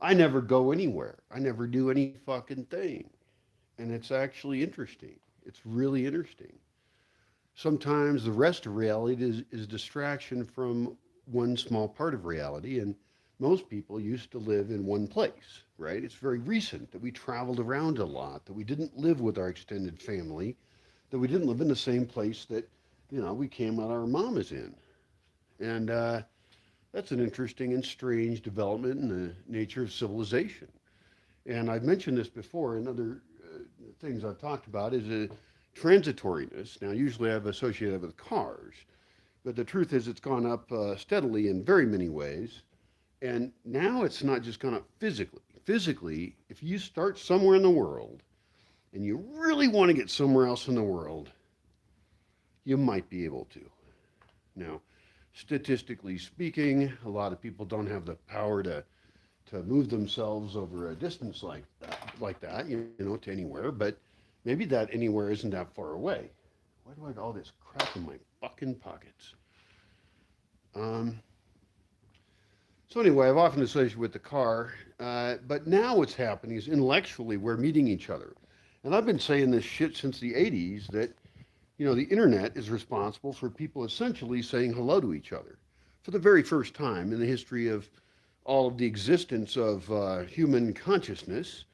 I never go anywhere. I never do any fucking thing. And it's actually interesting. It's really interesting. Sometimes the rest of reality is distraction from one small part of reality. And most people used to live in one place, right? It's very recent that we traveled around a lot, that we didn't live with our extended family, that we didn't live in the same place that, we came out our mom is in. And that's an interesting and strange development in the nature of civilization. And I've mentioned this before in other things I've talked about is a transitoriness. Now, usually I've associated it with cars, but the truth is it's gone up steadily in very many ways. And now it's not just gone up physically. Physically, if you start somewhere in the world and you really want to get somewhere else in the world, you might be able to. Now, statistically speaking, a lot of people don't have the power to move themselves over a distance like that, to anywhere. But maybe that anywhere isn't that far away. Why do I have all this crap in my fucking pockets? Um, so anyway, I've often associated with the car, but now what's happening is intellectually we're meeting each other. And I've been saying this shit since the 80s that, the internet is responsible for people essentially saying hello to each other for the very first time in the history of all of the existence of human consciousness.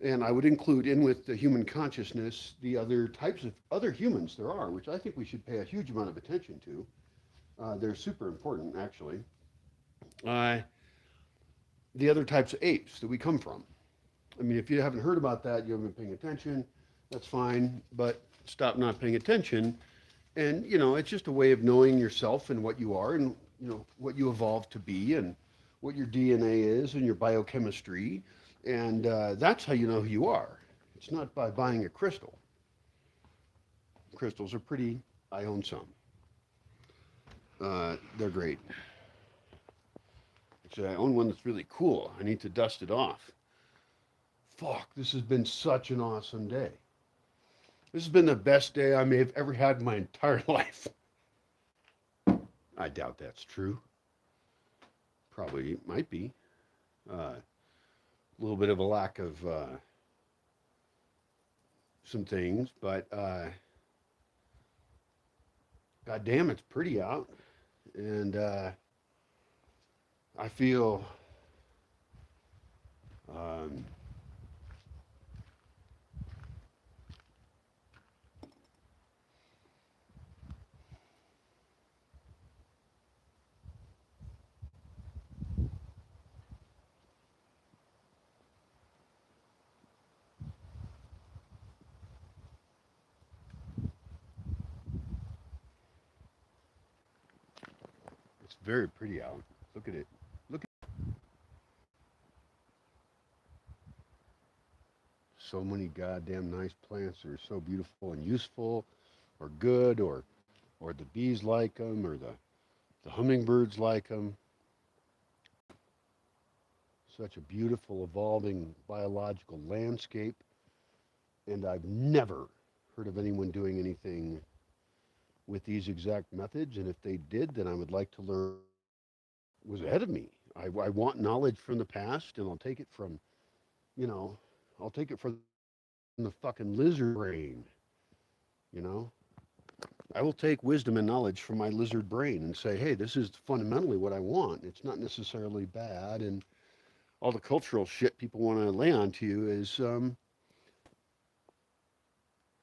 And I would include in with the human consciousness the other types of other humans there are, which I think we should pay a huge amount of attention to. They're super important, actually. Uh, the other types of apes that we come from. I mean, if you haven't heard about that, you haven't been paying attention, that's fine, but stop not paying attention. And, it's just a way of knowing yourself and what you are and, what you evolved to be and what your DNA is and your biochemistry. And that's how you know who you are. It's not by buying a crystal. Crystals are pretty. I own some. They're great. Actually, I own one that's really cool. I need to dust it off. Fuck, this has been such an awesome day. This has been the best day I may have ever had in my entire life. I doubt that's true. Probably might be. A little bit of a lack of some things, but God damn, it's pretty out. And I feel um, it's very pretty out. Look at it. Look at so many goddamn nice plants that are so beautiful and useful or good or the bees like them or the hummingbirds like them. Such a beautiful evolving biological landscape. And I've never heard of anyone doing anything with these exact methods. And if they did, then I would like to learn was ahead of me. I want knowledge from the past, and I'll take it from, you know, I'll take it from the fucking lizard brain, you know. I will take wisdom and knowledge from my lizard brain and say, hey, this is fundamentally what I want. It's not necessarily bad. And all the cultural shit people want to lay onto you is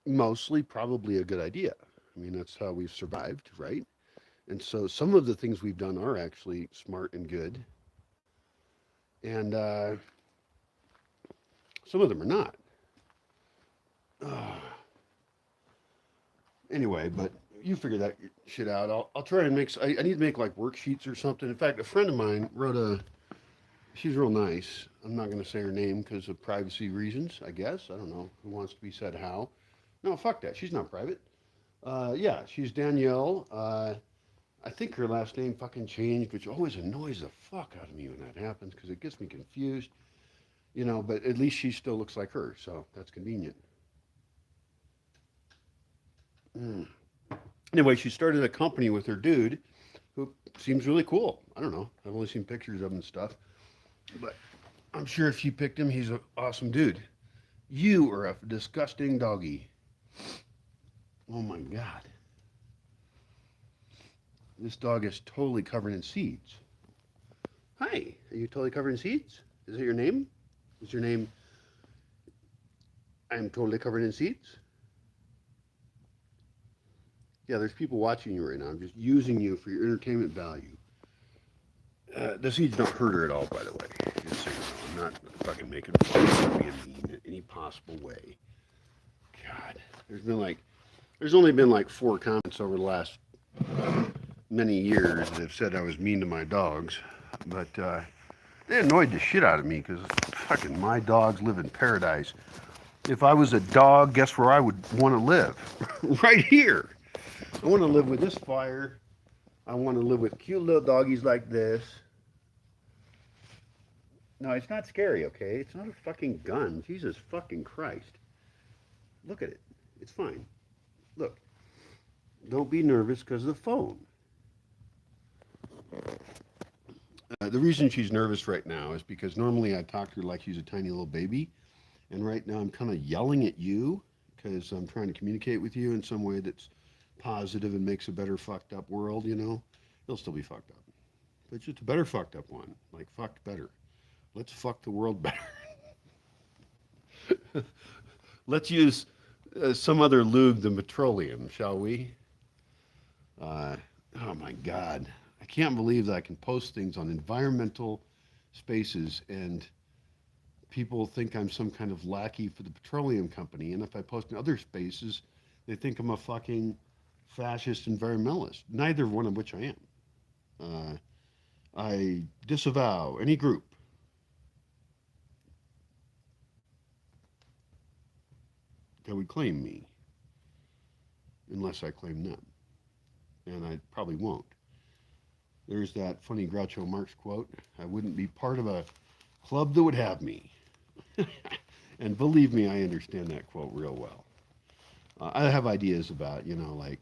mostly probably a good idea. I mean, that's how we've survived, right? And so some of the things we've done are actually smart and good. And some of them are not. Uh, anyway, but you figure that shit out. I'll try and make. I need to make like worksheets or something. In fact, a friend of mine wrote a. She's real nice. I'm not going to say her name because of privacy reasons. I guess I don't know who wants to be said how. No, fuck that. She's not private. Yeah, she's Danielle. I think her last name fucking changed, which always annoys the fuck out of me when that happens because it gets me confused. You know, but at least she still looks like her, so that's convenient. Mm. Anyway, she started a company with her dude, who seems really cool. I don't know. I've only seen pictures of him and stuff, but I'm sure if you picked him, he's an awesome dude. You are a disgusting doggy. Oh my God. This dog is totally covered in seeds. Hi, are you totally covered in seeds? Is that your name? Is your name I'm totally covered in seeds? Yeah, there's people watching you right now. I'm just using you for your entertainment value. The seeds don't hurt her at all, by the way. Just so you know, I'm not fucking making fun of her being mean in any possible way. God, there's only been like 4 comments over the last many years that have said I was mean to my dogs, but they annoyed the shit out of me because fucking my dogs live in paradise. If I was a dog, guess where I would want to live? Right here. I want to live with this fire. I want to live with cute little doggies like this. No, it's not scary, okay? It's not a fucking gun. Jesus fucking Christ. Look at it. It's fine. Look. Don't be nervous because of the phone. The reason she's nervous right now is because normally I talk to her like she's a tiny little baby. And right now I'm kind of yelling at you because I'm trying to communicate with you in some way that's positive and makes a better fucked up world, you know? It'll still be fucked up. But it's just a better fucked up one. Like, fucked better. Let's fuck the world better. Let's use some other lube than petroleum, shall we? Oh my God. I can't believe that I can post things on environmental spaces and people think I'm some kind of lackey for the petroleum company. And if I post in other spaces, they think I'm a fucking fascist environmentalist, neither one of which I am. I disavow any group that would claim me unless I claim them. And I probably won't. There's that funny Groucho Marx quote, I wouldn't be part of a club that would have me. And believe me, I understand that quote real well. I have ideas about, like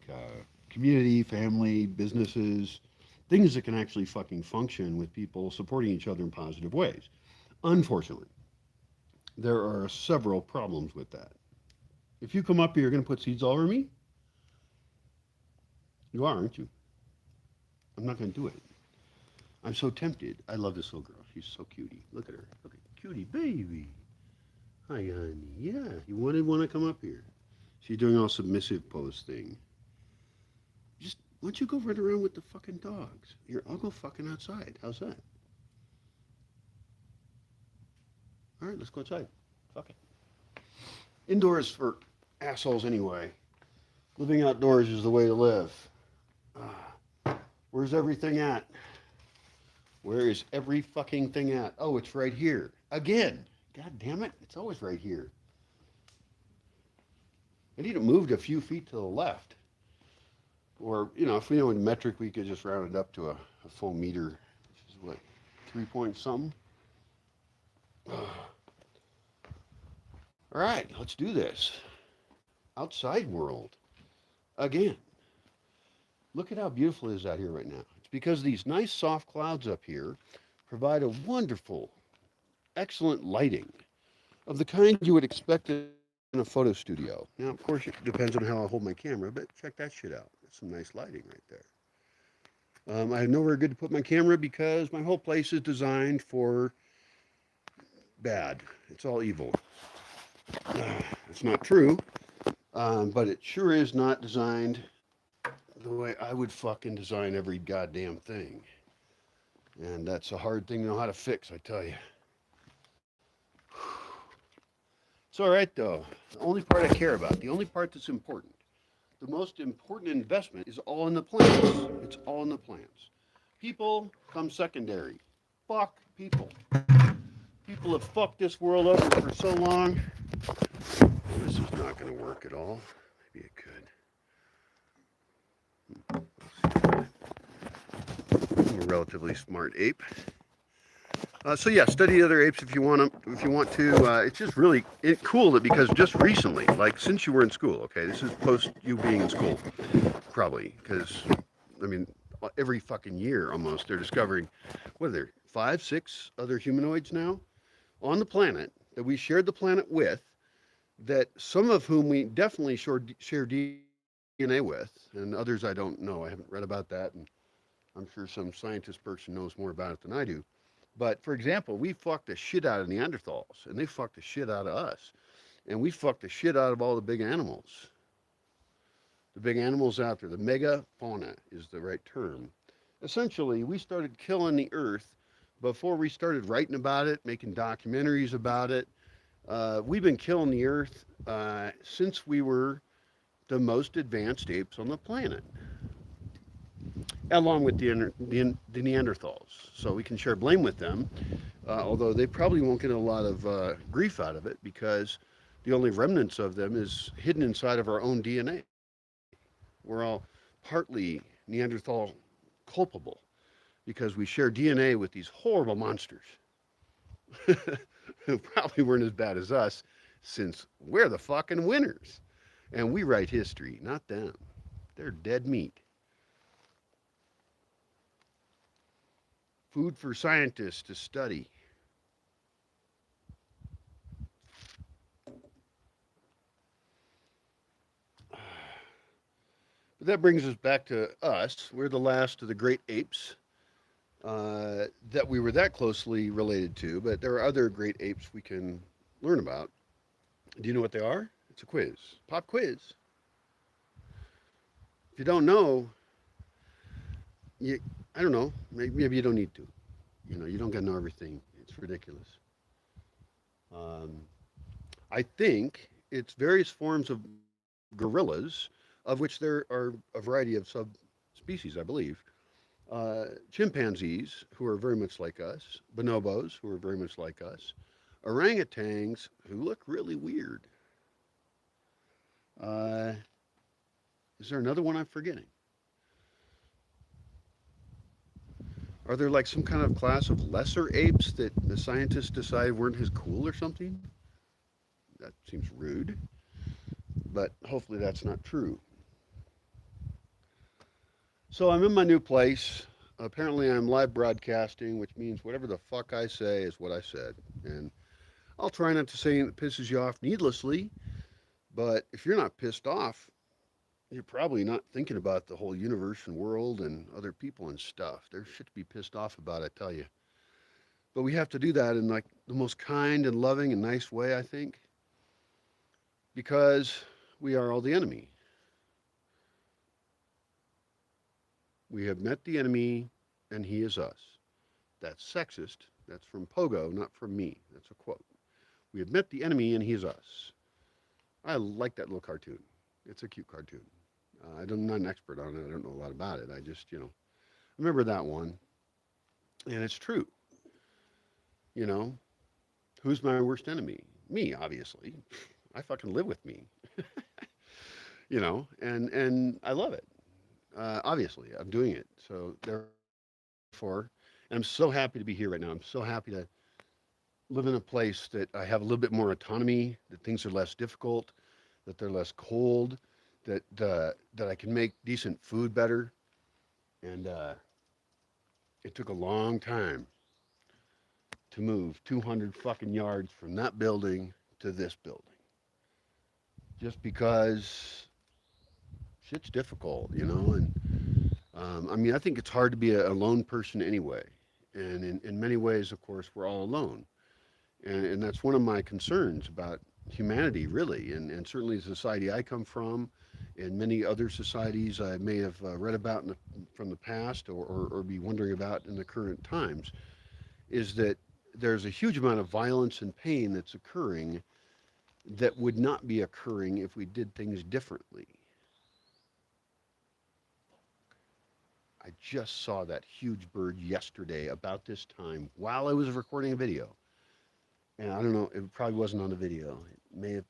community, family, businesses, things that can actually fucking function with people supporting each other in positive ways. Unfortunately, there are several problems with that. If you come up here, you're going to put seeds all over me? You are, aren't you? I'm not going to do it. I'm so tempted. I love this little girl. She's so cutie. Look at her. Look at cutie baby. Hi, honey. Yeah, you want to come up here. She's doing all submissive pose thing. Just, why don't you go run around with the fucking dogs? Here, I'll go fucking outside. How's that? All right, let's go outside. Fuck it. Indoors for assholes anyway. Living outdoors is the way to live. Where's everything at? Where is every fucking thing at? Oh, it's right here. Again. God damn it. It's always right here. I need it moved a few feet to the left. Or, if we know in metric, we could just round it up to a full meter, which is what, 3 point something? All right, let's do this. Outside world. Again. Look at how beautiful it is out here right now. It's because these nice soft clouds up here provide a wonderful, excellent lighting of the kind you would expect in a photo studio. Now, of course, it depends on how I hold my camera, but check that shit out. That's some nice lighting right there. I have nowhere good to put my camera because my whole place is designed for bad. It's all evil. It's not true, but it sure is not designed the way I would fucking design every goddamn thing. And that's a hard thing to know how to fix, I tell you. It's all right, though. The only part I care about, the only part that's important, the most important investment is all in the plants. It's all in the plants. People come secondary. Fuck people. People have fucked this world over for so long. This is not going to work at all. Maybe it could. I'm a relatively smart ape. So yeah, study other apes if you want to. It's just really cool that because just recently, like since you were in school, okay, this is post you being in school, probably, because I mean every fucking year almost they're discovering what are there 5, 6 other humanoids now. on the planet that we shared the planet with, that some of whom we definitely share DNA with, and others I don't know. I haven't read about that, and I'm sure some scientist person knows more about it than I do. But for example, we fucked the shit out of Neanderthals, and they fucked the shit out of us, and we fucked the shit out of all the big animals. The big animals out there, the megafauna is the right term. Essentially, we started killing the earth before we started writing about it, making documentaries about it. We've been killing the earth since we were the most advanced apes on the planet, along with the Neanderthals. So we can share blame with them, although they probably won't get a lot of grief out of it because the only remnants of them is hidden inside of our own DNA. We're all partly Neanderthal culpable because we share DNA with these horrible monsters who probably weren't as bad as us since we're the fucking winners. And we write history, not them. They're dead meat. Food for scientists to study. But that brings us back to us. We're the last of the great apes that we were that closely related to, but there are other great apes we can learn about. Do you know what they are? It's a quiz. Pop quiz. If you don't know, you, I don't know, maybe you don't need to. You know, you don't got to know everything. It's ridiculous. Um, I think it's various forms of gorillas, of which there are a variety of subspecies, I believe. Chimpanzees, who are very much like us, bonobos, who are very much like us, orangutans, who look really weird. Uh, is there another one I'm forgetting? Are there like some kind of class of lesser apes that the scientists decided weren't as cool or something? That seems rude, but hopefully that's not true. So I'm in my new place. Apparently, I'm live broadcasting, which means whatever the fuck I say is what I said. And I'll try not to say anything that pisses you off needlessly, but if you're not pissed off, you're probably not thinking about the whole universe and world and other people and stuff. There's shit to be pissed off about, I tell you. But we have to do that in like the most kind and loving and nice way, I think, because we are all the enemy. We have met the enemy and he is us. That's sexist. That's from Pogo, not from me. That's a quote. We have met the enemy and he is us. I like that little cartoon. It's a cute cartoon. I'm not an expert on it. I don't know a lot about it. I just, remember that one. And it's true. You know, who's my worst enemy? Me, obviously. I fucking live with me. And I love it. Obviously, I'm doing it. So therefore, and I'm so happy to be here right now. I'm so happy to live in a place that I have a little bit more autonomy, that things are less difficult, that they're less cold, that I can make decent food better. And it took a long time to move 200 fucking yards from that building to this building, just because shit's difficult, and I mean, I think it's hard to be a lone person anyway. And in many ways, of course, we're all alone. And that's one of my concerns about humanity, really, and certainly the society I come from, and many other societies I may have read about from the past or be wondering about in the current times, is that there's a huge amount of violence and pain that's occurring that would not be occurring if we did things differently. I just saw that huge bird yesterday about this time while I was recording a video. And I don't know, it probably wasn't on the video. It may have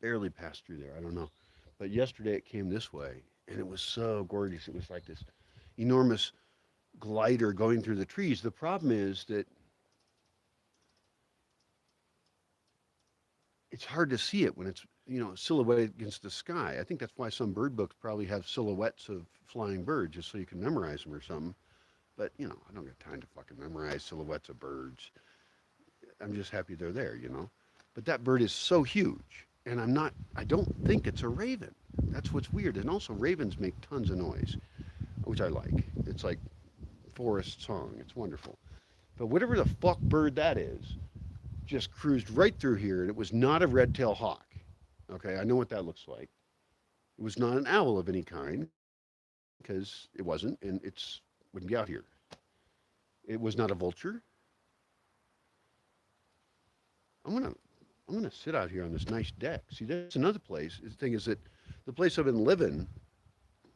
barely passed through there. I don't know. But yesterday it came this way and it was so gorgeous. It was like this enormous glider going through the trees. The problem is that it's hard to see it when it's, silhouetted against the sky. I think that's why some bird books probably have silhouettes of flying birds just so you can memorize them or something. But, I don't got time to fucking memorize silhouettes of birds. I'm just happy they're there, you know. But that bird is so huge, and I don't think it's a raven. That's what's weird. And also, ravens make tons of noise, which I like. It's like forest song. It's wonderful. But whatever the fuck bird that is, just cruised right through here, and it was not a red-tailed hawk. Okay, I know what that looks like. It was not an owl of any kind, because it wasn't, and it's wouldn't be out here. It was not a vulture. I'm gonna I'm gonna sit out here on this nice deck. See, that's another place. The thing is that the place I've been living,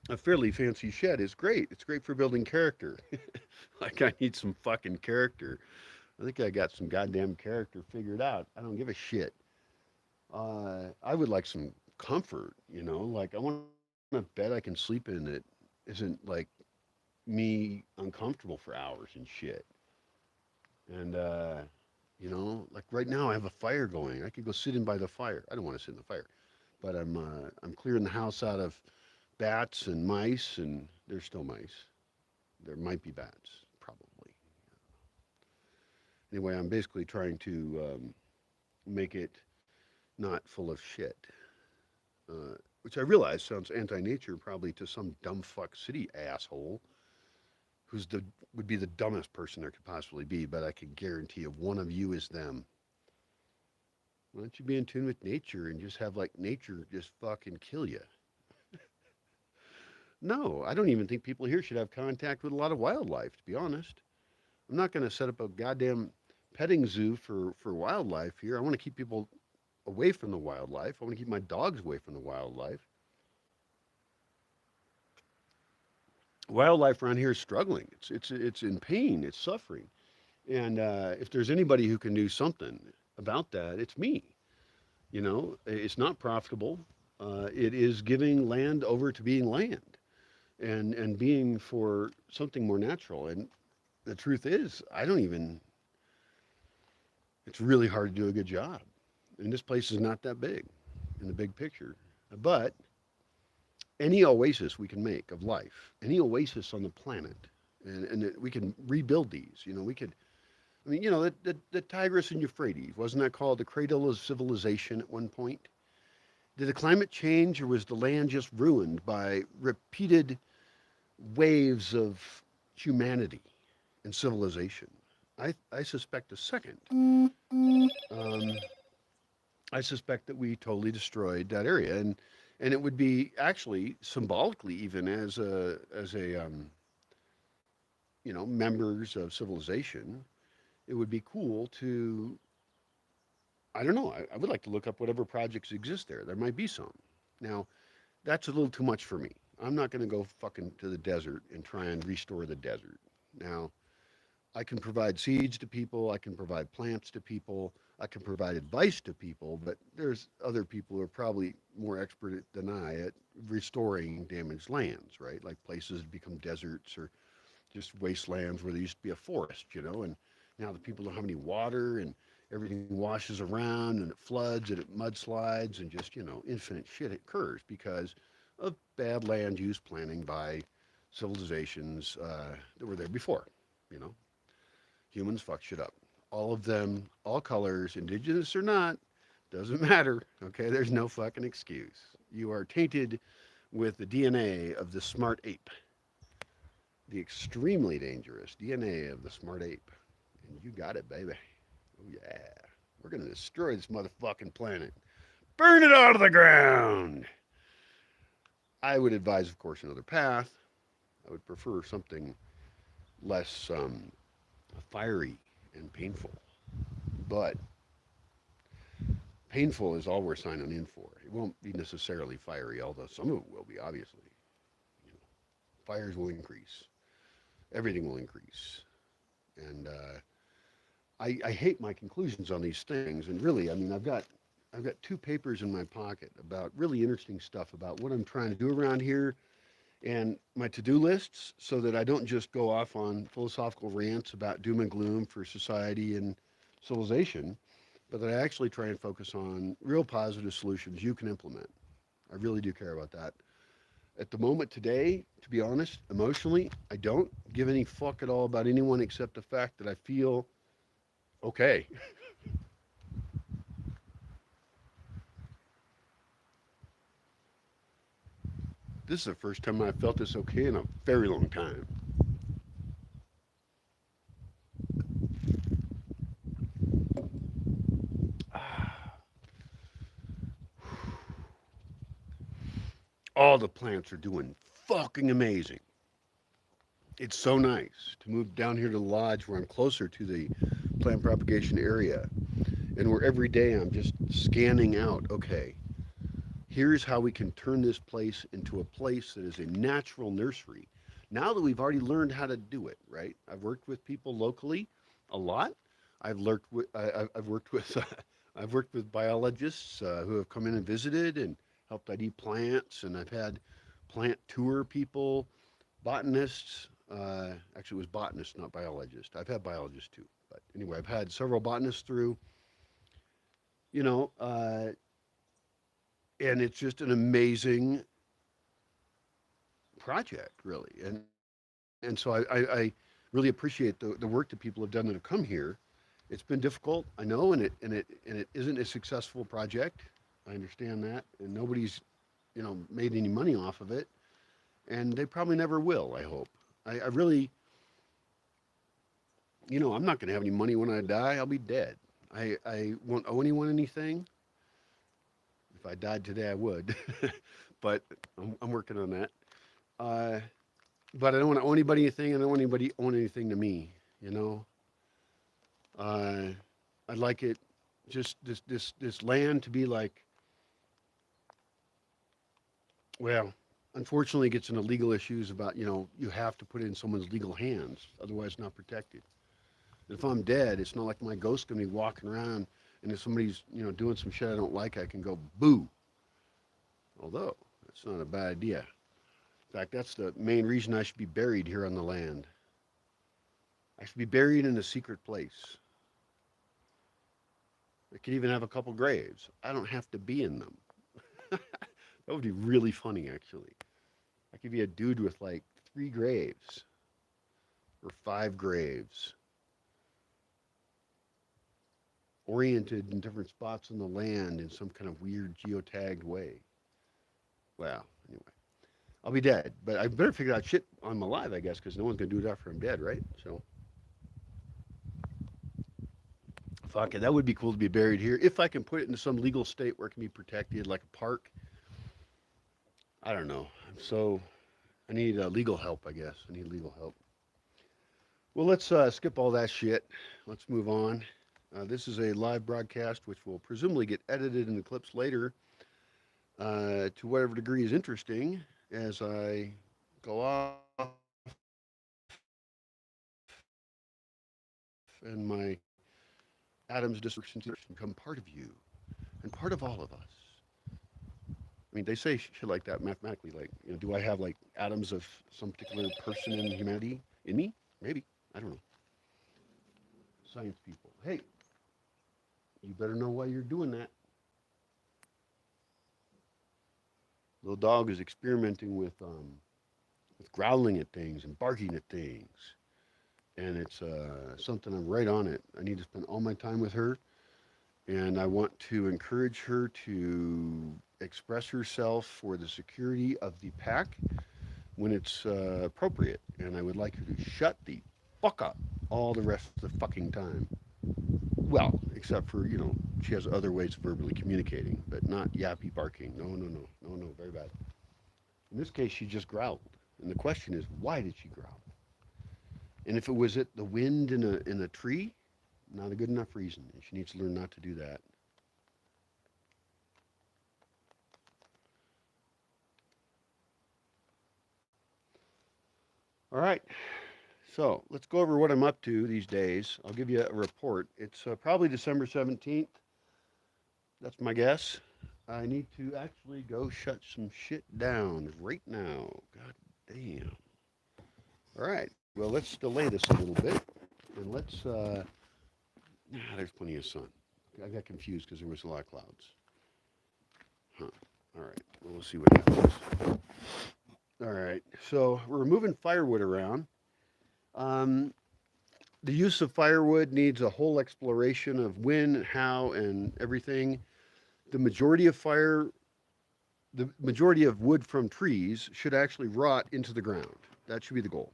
a fairly fancy shed, is great. It's great for building character. Like I need some fucking character. I think I got some goddamn character figured out. I don't give a shit. I would like some comfort, you know. Like I want a bed I can sleep in that isn't like me uncomfortable for hours and shit. And you know, like right now I have a fire going. I could go sit in by the fire. I don't want to sit in the fire, but I'm clearing the house out of bats and mice, and there's still mice. There might be bats, probably. Anyway, I'm basically trying to make it not full of shit, which I realize sounds anti-nature probably to some dumb fuck city asshole who's the would be the dumbest person there could possibly be. But I can guarantee if one of you is them, why don't you be in tune with nature and just have like nature just fucking kill you? No, I don't even think people here should have contact with a lot of wildlife, to be honest. I'm not going to set up a goddamn petting zoo for wildlife here. I want to keep people away from the wildlife. I want to keep my dogs away from the wildlife. Wildlife around here is struggling. It's in pain. It's suffering. And if there's anybody who can do something about that, it's me. You know, it's not profitable. It is giving land over to being land, and being for something more natural. And the truth is, I don't even. It's really hard to do a good job. And this place is not that big in the big picture. But any oasis we can make of life, any oasis on the planet, and we can rebuild these. You know, we could. I mean, you know, the Tigris and Euphrates, wasn't that called the cradle of civilization at one point? Did the climate change, or was the land just ruined by repeated waves of humanity and civilization? I suspect a second. Um, I suspect that we totally destroyed that area, and it would be actually symbolically even as a you know, members of civilization, it would be cool to, I don't know, I would like to look up whatever projects exist there. There might be some. Now, that's a little too much for me. I'm not going to go fucking to the desert and try and restore the desert. Now, I can provide seeds to people, I can provide plants to people, I can provide advice to people, but there's other people who are probably more expert than I at restoring damaged lands, right? Like places that become deserts or just wastelands where there used to be a forest, you know, and now the people don't have any water and everything washes around and it floods and it mudslides and just, you know, infinite shit occurs because of bad land use planning by civilizations that were there before, you know. Humans fuck shit up. All of them, all colors, indigenous or not, doesn't matter. Okay, there's no fucking excuse. You are tainted with the DNA of the smart ape, the extremely dangerous DNA of the smart ape. And you got it, baby. Oh, yeah. We're going to destroy this motherfucking planet. Burn it out of the ground. I would advise, of course, another path. I would prefer something less fiery and painful. But painful is all we're signing in for. It won't be necessarily fiery, although some of it will be, obviously. You know, fires will increase. Everything will increase. And I hate my conclusions on these things. And really, I mean, I've got two papers in my pocket about really interesting stuff about what I'm trying to do around here and my to-do lists so that I don't just go off on philosophical rants about doom and gloom for society and civilization, but that I actually try and focus on real positive solutions you can implement. I really do care about that. At the moment today, to be honest, emotionally, I don't give any fuck at all about anyone except the fact that I feel okay. This is the first time I felt this okay in a very long time. All the plants are doing fucking amazing. It's so nice to move down here to the lodge where I'm closer to the plant propagation area and where every day I'm just scanning out, okay, here's how we can turn this place into a place that is a natural nursery. Now that we've already learned how to do it, right? I've worked with people locally a lot. I've worked with I've worked with biologists who have come in and visited and helped ID plants, and I've had plant tour people, botanists. Actually, it was botanists, not biologists. I've had biologists too, but anyway, I've had several botanists through. You know, and it's just an amazing project, really. And so I really appreciate the work that people have done that have come here. It's been difficult, I know, and it isn't a successful project. I understand that, and nobody's made any money off of it, and they probably never will. I hope. I really, I'm not going to have any money when I die. I'll be dead. I won't owe anyone anything. If I died today, I would, but I'm working on that. Uh, but I don't want to owe anybody anything. I don't want anybody own anything to me. You know, uh, I'd like it just this land to be like, well, unfortunately, it gets into legal issues about you have to put it in someone's legal hands, otherwise it's not protected. If I'm dead, it's not like my ghost gonna be walking around, and if somebody's doing some shit I don't like, I can go boo. Although that's not a bad idea. In fact, that's the main reason I should be buried here on the land. I should be buried in a secret place. I could even have a couple graves. I don't have to be in them. That would be really funny, actually. I could be a dude with like 3 graves or 5 graves, oriented in different spots on the land in some kind of weird geotagged way. Well, anyway, I'll be dead, but I better figure out shit I'm alive, I guess, because no one's gonna do it after I'm dead, right? So, fuck it, that would be cool to be buried here if I can put it in some legal state where it can be protected, like a park. I don't know. I need legal help, I guess. I need legal help. Well, let's skip all that shit. Let's move on. This is a live broadcast, which will presumably get edited in the clips later to whatever degree is interesting as I go off and my atoms become part of you and part of all of us. I mean, they say shit like that mathematically. Like, do I have like atoms of some particular person in humanity in me? Maybe. I don't know. Science people. Hey, you better know why you're doing that. Little dog is experimenting with growling at things and barking at things, and it's something I'm right on it. I need to spend all my time with her, and I want to encourage her to express herself for the security of the pack when it's appropriate, and I would like her to shut the fuck up all the rest of the fucking time. Well, except for, she has other ways of verbally communicating, but not yappy barking. No, no, no, no, no, very bad. In this case, she just growled. And the question is, why did she growl? And if it was at the wind in a tree, not a good enough reason. And she needs to learn not to do that. All right. So let's go over what I'm up to these days. I'll give you a report. It's probably December 17th. That's my guess. I need to actually go shut some shit down right now. God damn. All right. Well, let's delay this a little bit. And let's, there's plenty of sun. I got confused because there was a lot of clouds. Huh. All right. Well, we'll see what happens. All right. So we're moving firewood around. Um, the use of firewood needs a whole exploration of when, how, and everything. The majority of firewood the majority of wood from trees should actually rot into the ground. That should be the goal.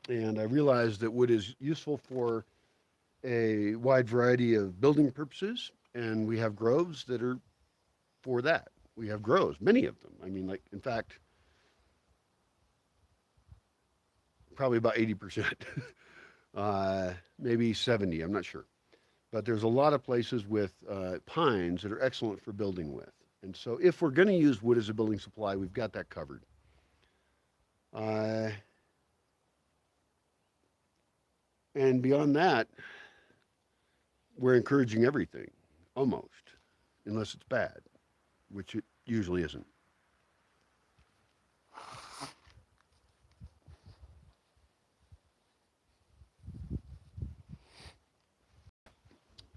And I realized that wood is useful for a wide variety of building purposes, and we have groves that are for that. We have groves, many of them. I mean, like, in fact, probably about 80%, maybe 70, I'm not sure. But there's a lot of places with pines that are excellent for building with. And so if we're going to use wood as a building supply, we've got that covered. And beyond that, we're encouraging everything, almost, unless it's bad, which it usually isn't.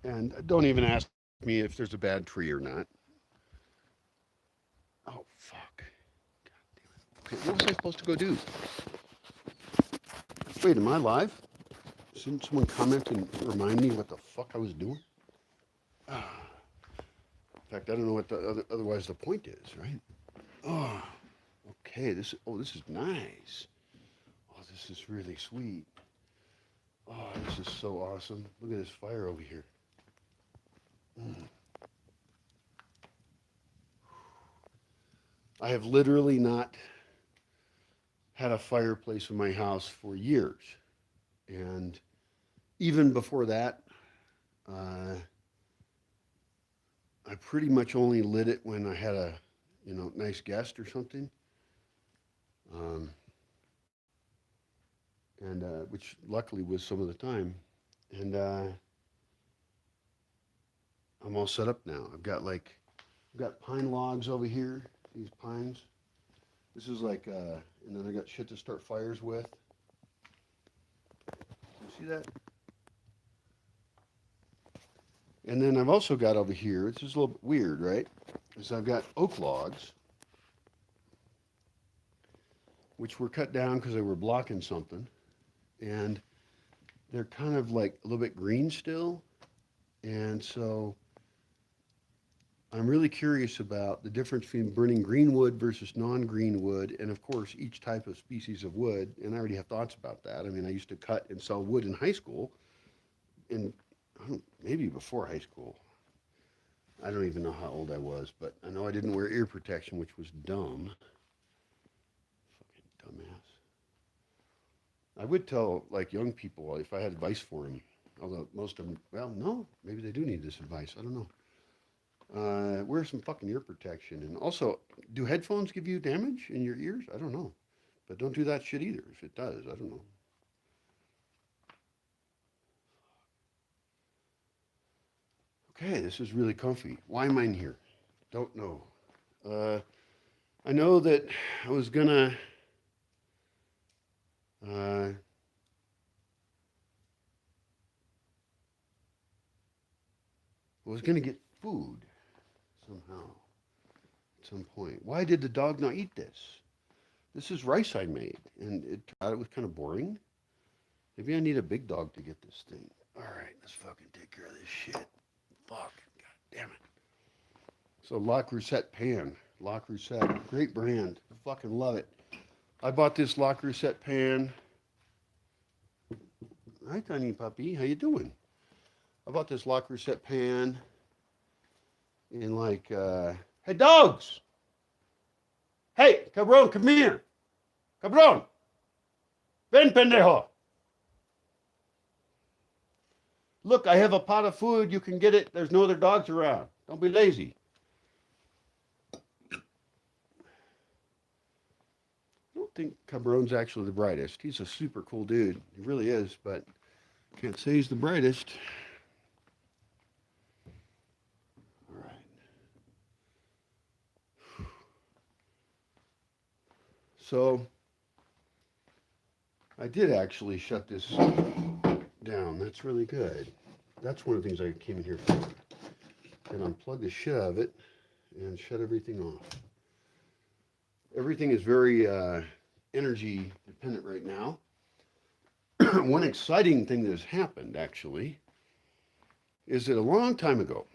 And don't even ask me if there's a bad tree or not. Oh, fuck. God damn it. Okay, what was I supposed to go do? Wait, am I live? Didn't someone comment and remind me what the fuck I was doing? In fact, I don't know what otherwise the point is, right? Oh, okay. This is nice. Oh, this is really sweet. Oh, this is so awesome. Look at this fire over here. I have literally not had a fireplace in my house for years. And even before that, I pretty much only lit it when I had a, nice guest or something. And which luckily was some of the time. And I'm all set up now. I've got pine logs over here, these pines. This is like, and then I got shit to start fires with. You see that? And then I've also got over here, it's just a little bit weird, right? Is I've got oak logs, which were cut down because they were blocking something. And they're kind of like a little bit green still. And so I'm really curious about the difference between burning green wood versus non-green wood, and of course, each type of species of wood. And I already have thoughts about that. I mean, I used to cut and sell wood in high school, and maybe before high school. I don't even know how old I was, but I know I didn't wear ear protection, which was dumb. Fucking dumbass. I would tell, like, young people if I had advice for them, although most of them, well, no, maybe they do need this advice. I don't know. Wear some fucking ear protection. And also, do headphones give you damage in your ears? I don't know. But don't do that shit either. If it does, I don't know. Okay, this is really comfy. Why am I in here? Don't know. I know that I was gonna I was gonna get food somehow at some point. Why did the dog not eat this? This is rice I made, and it was kind of boring. Maybe I need a big dog to get this thing. All right, let's fucking take care of this shit. Fuck, god damn it. So La Crusette pan, La Crusette, great brand. I fucking love it. I bought this La Crusette pan. Hi, tiny puppy. How you doing? I bought this La Crusette pan in like, hey, dogs! Hey, cabron, come here. Cabron! Ven, pendejo! Look, I have a pot of food. You can get it. There's no other dogs around. Don't be lazy. I don't think Cabron's actually the brightest. He's a super cool dude. He really is, but can't say he's the brightest. All right. So I did actually shut this down. That's really good. That's one of the things I came in here for. And unplug the shit out of it and shut everything off. Everything is very energy dependent right now. One exciting thing that has happened, actually, is that a long time ago,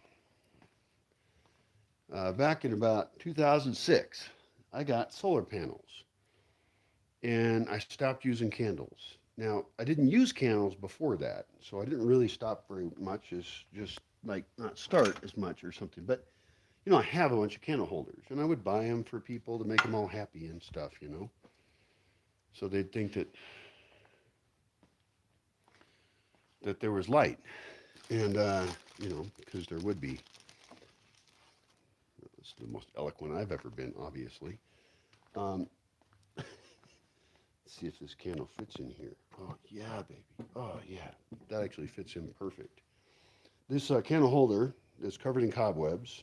Back in about 2006, I got solar panels and I stopped using candles. Now, I didn't use candles before that, so I didn't really stop very much, as just like not start as much or something. But, I have a bunch of candle holders and I would buy them for people to make them all happy and stuff. So they'd think that there was light. And, because there would be. It's the most eloquent I've ever been, obviously. Um, let's see if this candle fits in here. Oh, yeah, baby. Oh, yeah. That actually fits in perfect. This candle holder is covered in cobwebs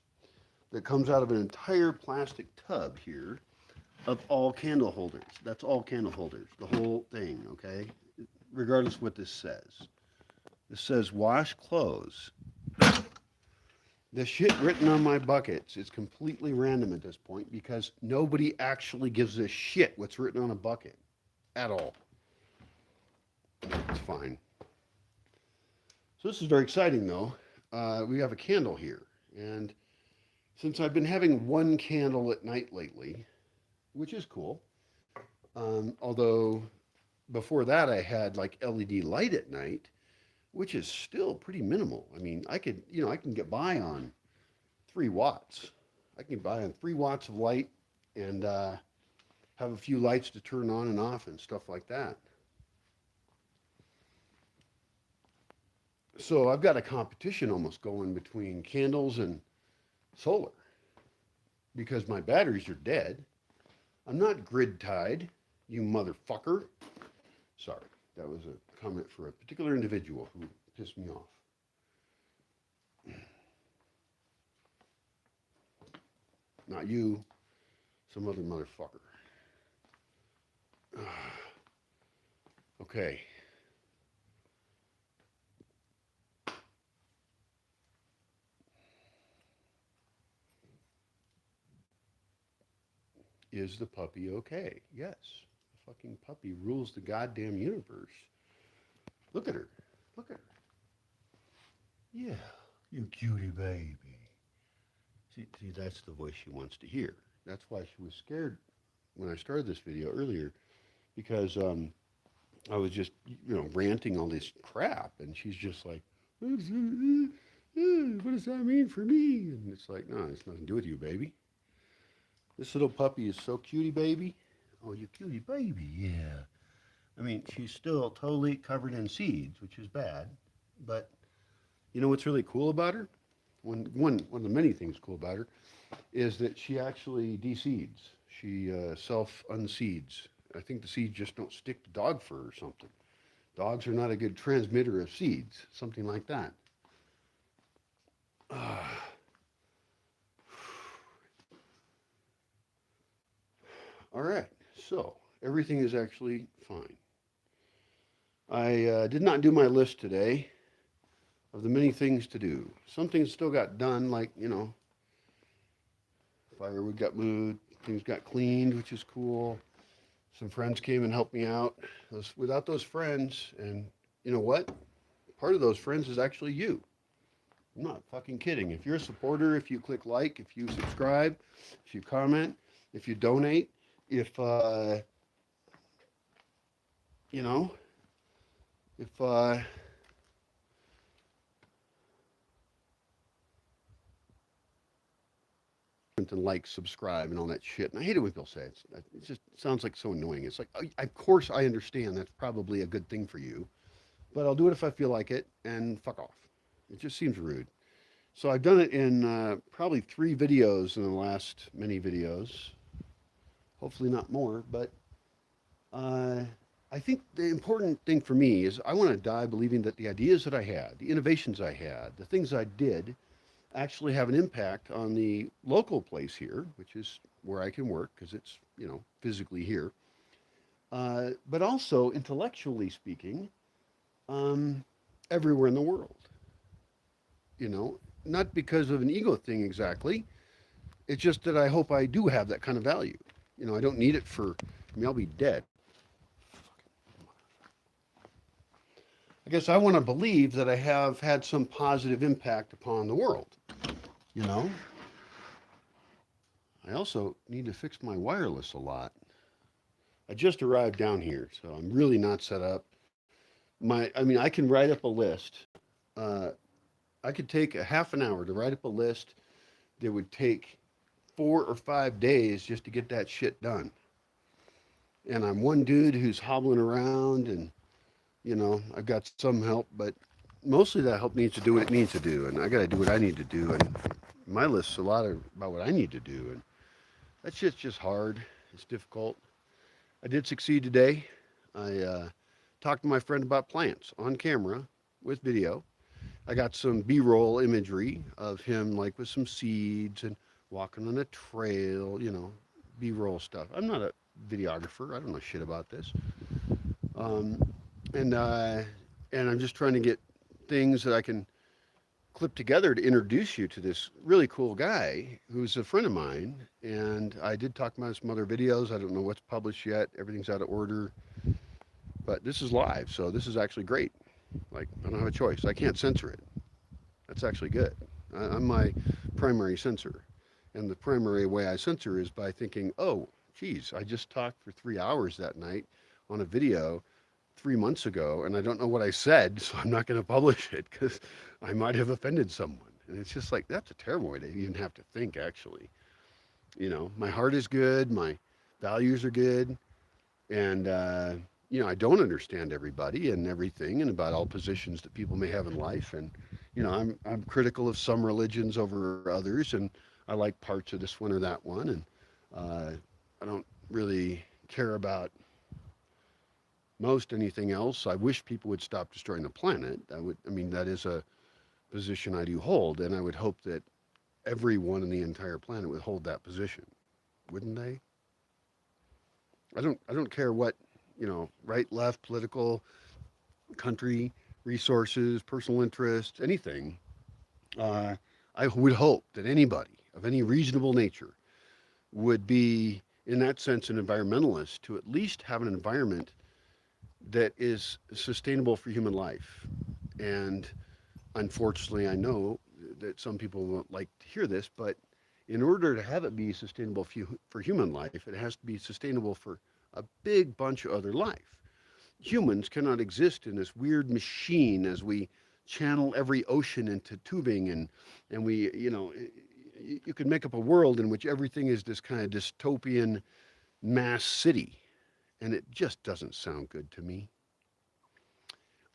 that comes out of an entire plastic tub here of all candle holders. That's all candle holders, the whole thing, okay? Regardless of what this says. This says wash clothes. The shit written on my buckets is completely random at this point because nobody actually gives a shit what's written on a bucket at all. It's fine. So this is very exciting though. We have a candle here. And since I've been having one candle at night lately, which is cool, although before that I had like LED light at night, which is still pretty minimal. I mean, I can get by on 3 watts. I can get by on 3 watts of light and have a few lights to turn on and off and stuff like that. So I've got a competition almost going between candles and solar because my batteries are dead. I'm not grid tied, you motherfucker. Sorry, that was a comment for a particular individual who pissed me off. Not you, some other motherfucker. Okay. Is the puppy okay? Yes. The fucking puppy rules the goddamn universe. Look at her. Look at her. Yeah, you cutie baby. See, that's the voice she wants to hear. That's why she was scared when I started this video earlier, because I was just, ranting all this crap, and she's just like, what does that mean for me? And it's like, no, it's nothing to do with you, baby. This little puppy is so cutie baby. Oh, you cutie baby, yeah. I mean, she's still totally covered in seeds, which is bad. But you know what's really cool about her? One of the many things cool about her is that she actually de-seeds. She self-unseeds. I think the seeds just don't stick to dog fur or something. Dogs are not a good transmitter of seeds, something like that. All right, so everything is actually fine. I did not do my list today of the many things to do. Some things still got done, like, firewood got moved, things got cleaned, which is cool. Some friends came and helped me out. Without those friends, and you know what? Part of those friends is actually you. I'm not fucking kidding. If you're a supporter, if you click like, if you subscribe, if you comment, if you donate, if, if, and like, subscribe, and all that shit. And I hate it when people say it. It just sounds like so annoying. It's like, of course I understand that's probably a good thing for you, but I'll do it if I feel like it, and fuck off. It just seems rude. So I've done it in probably 3 videos in the last many videos. Hopefully not more, but I think the important thing for me is I want to die believing that the ideas that I had, the innovations I had, the things I did actually have an impact on the local place here, which is where I can work because it's, physically here. But also, intellectually speaking, everywhere in the world. Not because of an ego thing exactly. It's just that I hope I do have that kind of value. I don't need it I'll be dead. I guess I want to believe that I have had some positive impact upon the world, I also need to fix my wireless a lot. I just arrived down here, so I'm really not set up. I mean, I can write up a list. Uh, I could take a half an hour to write up a list that would take 4 or 5 days just to get that shit done. And I'm one dude who's hobbling around, and I've got some help, but mostly that help needs to do what it needs to do, and I got to do what I need to do. And my list's a lot about what I need to do, and that shit's just hard. It's difficult. I did succeed today. I talked to my friend about plants on camera with video. I got some B-roll imagery of him, like with some seeds and walking on a trail, B-roll stuff. I'm not a videographer. I don't know shit about this. Um, and uh, and I'm just trying to get things that I can clip together to introduce you to this really cool guy who's a friend of mine. And I did talk about some other videos. I don't know what's published yet. Everything's out of order. But this is live, so this is actually great. Like, I don't have a choice. I can't censor it. That's actually good. I'm my primary censor. And the primary way I censor is by thinking, oh, geez, I just talked for 3 hours that night on a video 3 months ago, and I don't know what I said, so I'm not going to publish it because I might have offended someone. And it's just like, that's a terrible way to even have to think, actually. My heart is good, my values are good, and, I don't understand everybody and everything and about all positions that people may have in life. And, I'm critical of some religions over others, and I like parts of this one or that one. And I don't really care about most anything else. I wish people would stop destroying the planet. That is a position I do hold, and I would hope that everyone in the entire planet would hold that position, wouldn't they? I don't care what, right, left, political, country, resources, personal interest, anything. Uh, I would hope that anybody of any reasonable nature would be, in that sense, an environmentalist to at least have an environment that is sustainable for human life. And unfortunately, I know that some people won't like to hear this, but in order to have it be sustainable for human life, it has to be sustainable for a big bunch of other life. Humans cannot exist in this weird machine as we channel every ocean into tubing, and we, you can make up a world in which everything is this kind of dystopian mass city, and it just doesn't sound good to me.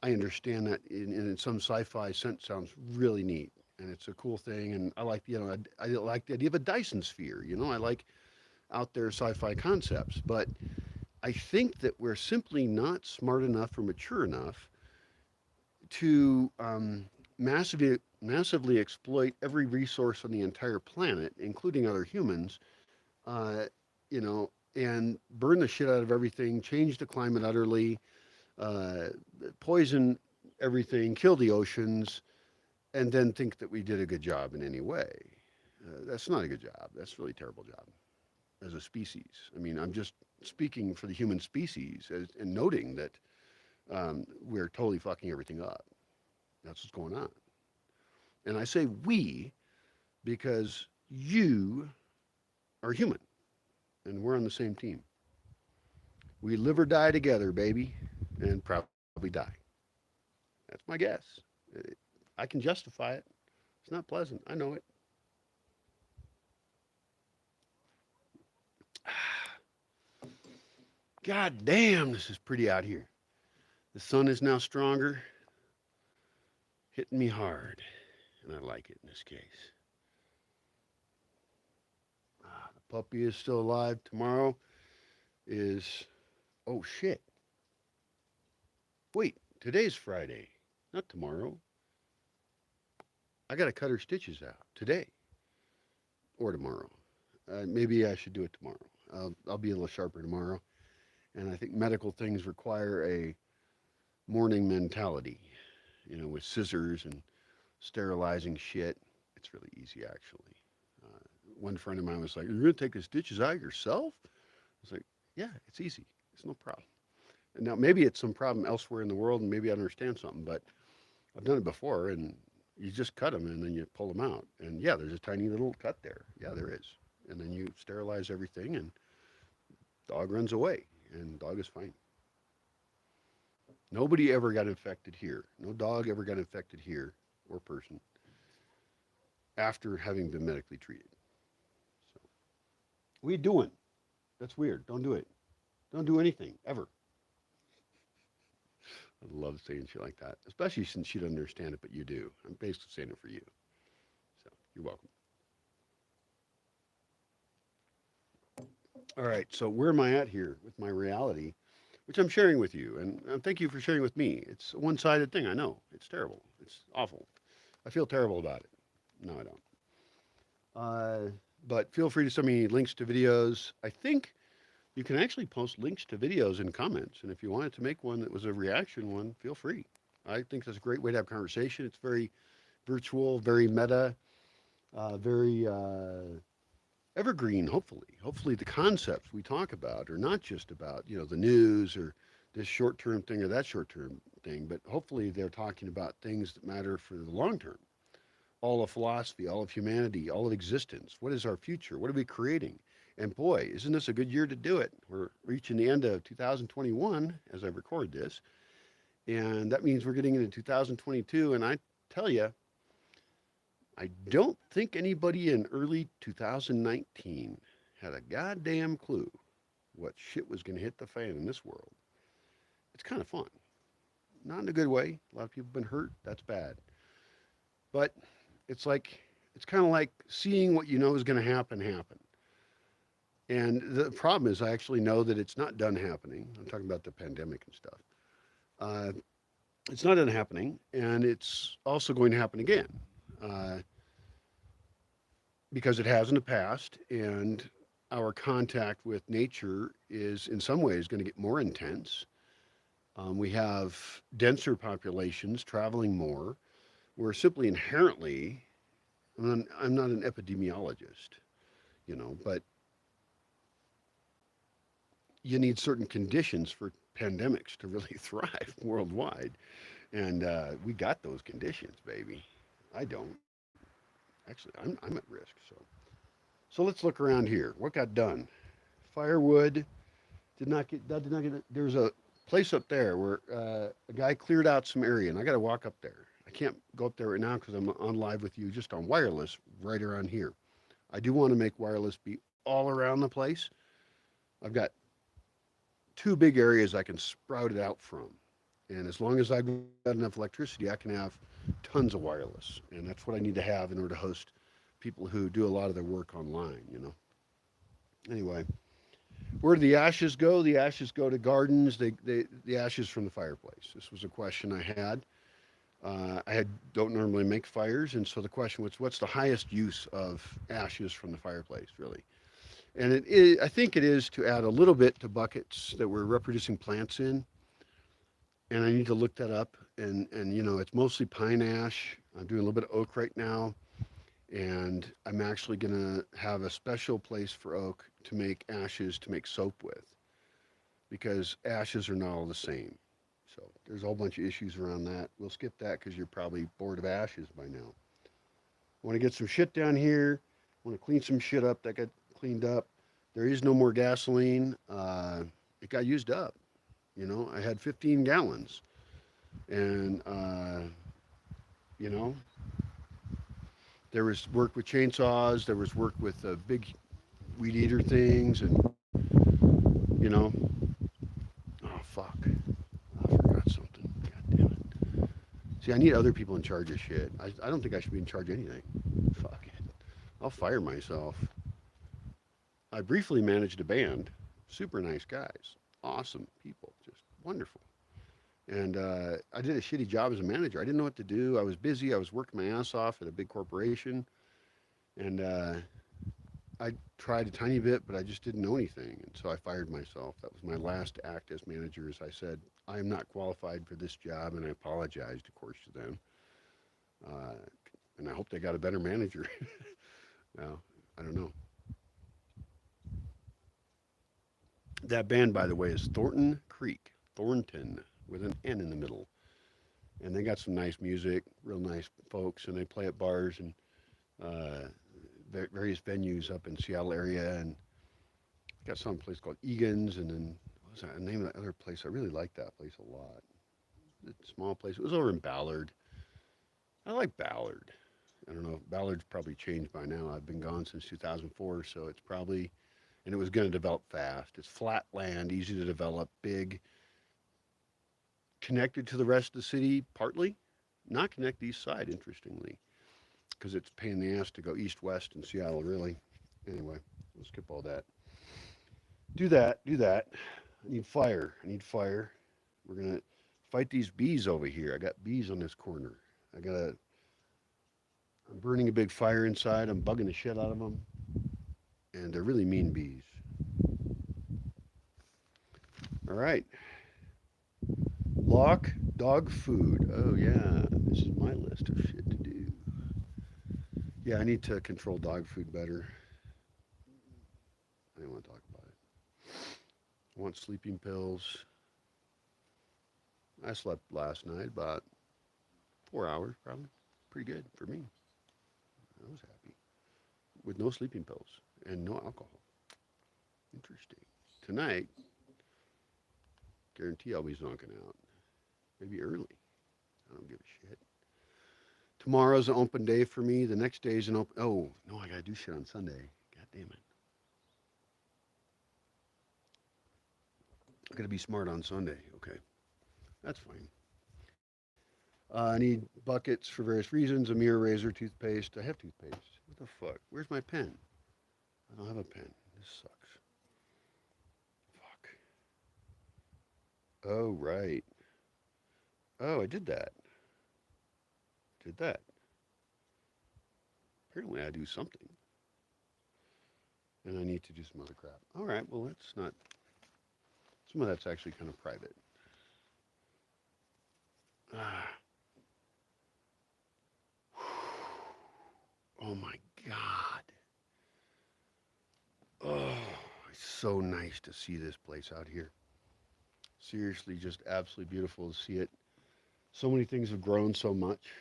I understand that in some sci-fi sense sounds really neat, and it's a cool thing, and I like, I like the idea of a Dyson sphere. I like out there sci-fi concepts, but I think that we're simply not smart enough or mature enough to massively exploit every resource on the entire planet, including other humans, uh, and burn the shit out of everything, change the climate utterly, uh, poison everything, kill the oceans, and then think that we did a good job in any way. That's not a good job. That's a really terrible job as a species. I'm just speaking for the human species and noting that we're totally fucking everything up. That's what's going on. And I say we because you are human and we're on the same team. We live or die together, baby, and probably die. That's my guess. I can justify it. It's not pleasant. I know it. God damn, this is pretty out here. The sun is now stronger, hitting me hard, and I like it in this case. The puppy is still alive. Tomorrow is, oh shit. Wait, today's Friday, not tomorrow. I gotta cut her stitches out today or tomorrow. Maybe I should do it tomorrow. I'll be a little sharper tomorrow. And I think medical things require a morning mentality, with scissors and sterilizing shit. It's really easy, actually. Uh, One friend of mine was like, "You're going to take the stitches out yourself?" I was like, "Yeah, it's easy. It's no problem." And now, maybe it's some problem elsewhere in the world, and maybe I understand something, but I've done it before, and you just cut them and then you pull them out. And yeah, there's a tiny little cut there. Yeah, there is. and then you sterilize everything, and dog runs away, and dog is fine. Nobody ever got infected here. No dog ever got infected here, or person, after having been medically treated. So, what are you doing? That's weird. Don't do it. Don't do anything ever. I love saying shit like that, especially since you don't understand it, but you do. I'm basically saying it for you. So you're welcome. All right. So where am I at here with my reality, which I'm sharing with you, and thank you for sharing with me. It's a one-sided thing. I know it's terrible. It's awful. I feel terrible about it. No, I don't. Uh, but feel free to send me links to videos. I think you can actually post links to videos in comments, and if you wanted to make one that was a reaction one, feel free. I think that's a great way to have conversation. It's very virtual, very meta, very evergreen. Hopefully the concepts we talk about are not just about the news or this short-term thing or that short-term thing, but hopefully they're talking about things that matter for the long term. All of philosophy, all of humanity, all of existence. What is our future? What are we creating? And boy, isn't this a good year to do it? We're reaching the end of 2021 as I record this, and that means we're getting into 2022. And I tell you, I don't think anybody in early 2019 had a goddamn clue what shit was going to hit the fan in this world. It's kind of fun. Not in a good way. A lot of people have been hurt. That's bad. But it's like, it's kind of like seeing what you know is going to happen. And the problem is, I actually know that it's not done happening. I'm talking about the pandemic and stuff. Uh, it's not done happening, and it's also going to happen again uh, because it has in the past, and our contact with nature is in some ways going to get more intense. We have denser populations traveling more. We're simply inherently, I'm not an epidemiologist, but you need certain conditions for pandemics to really thrive worldwide. And we got those conditions, baby. I don't. Actually, I'm at risk. So let's look around here. What got done? Firewood did not get. There's a place up there where a guy cleared out some area, and I got to walk up there. I can't go up there right now because I'm on live with you just on wireless right around here. I do want to make wireless be all around the place. I've got two big areas I can sprout it out from. And as long as I've got enough electricity, I can have tons of wireless. And that's what I need to have in order to host people who do a lot of their work online. Anyway, where do the ashes go? The ashes go to gardens. The ashes from the fireplace. This was a question I had. Don't normally make fires, and so the question was, what's the highest use of ashes from the fireplace, really? And I think it is to add a little bit to buckets that we're reproducing plants in. And I need to look that up. And it's mostly pine ash. I'm doing a little bit of oak right now. And I'm actually going to have a special place for oak to make ashes to make soap with, because ashes are not all the same. So there's a whole bunch of issues around that. We'll skip that because you're probably bored of ashes by now. I want to get some shit down here. I want to clean some shit up that got cleaned up. There is no more gasoline. It got used up. I had 15 gallons. And, you know, there was work with chainsaws. There was work with big weed eater things. And, you know, oh, fuck. I forgot something. God damn it. See, I need other people in charge of shit. I don't think I should be in charge of anything. Fuck it. I'll fire myself. I briefly managed a band. Super nice guys. Awesome people. Just wonderful. And I did a shitty job as a manager. I didn't know what to do. I was busy. I was working my ass off at a big corporation. And I tried a tiny bit, but I just didn't know anything. And so I fired myself. That was my last act as manager. As I said, I am not qualified for this job. And I apologized, of course, to them. Uh, and I hope they got a better manager. Well, I don't know. That band, by the way, is Thornton Creek. Thornton, with an N in the middle. And they got some nice music, real nice folks, and they play at bars and uh, various venues up in Seattle area, and got some place called Egan's, and then what was that the name of that other place? I really liked that place a lot. It's a small place. It was over in Ballard. I like Ballard. I don't know. Ballard's probably changed by now. I've been gone since 2004, so it's probably, and it was going to develop fast. It's flat land, easy to develop, big, connected to the rest of the city partly, not connect east side, interestingly, because it's a pain in the ass to go east west in Seattle, really. Anyway, we'll skip all that. Do that, do that. I need fire. I need fire. We're going to fight these bees over here. I got bees on this corner. I got a I'm burning a big fire inside. I'm bugging the shit out of them. And they're really mean bees. All right. Lock dog food. Oh, yeah. This is my list of shit to do. Yeah, I need to control dog food better. I don't want to talk about it. I want sleeping pills. I slept last night about 4 hours, probably. Pretty good for me. I was happy. With no sleeping pills and no alcohol. Interesting. Tonight, guarantee I'll be zonking out. Maybe early. I don't give a shit. Tomorrow's an open day for me. The next day's an open. Oh, no, I got to do shit on Sunday. God damn it. I got to be smart on Sunday. Okay. That's fine. I need buckets for various reasons, a mirror, razor, toothpaste. I have toothpaste. What the fuck? Where's my pen? I don't have a pen. This sucks. Fuck. Oh, right. Oh, I did that. Did that. Apparently I do something. And I need to do some other crap. All right, well, that's not... Some of that's actually kind of private. Ah. Oh, my God. Oh, it's so nice to see this place out here. Seriously, just absolutely beautiful to see it. So many things have grown so much.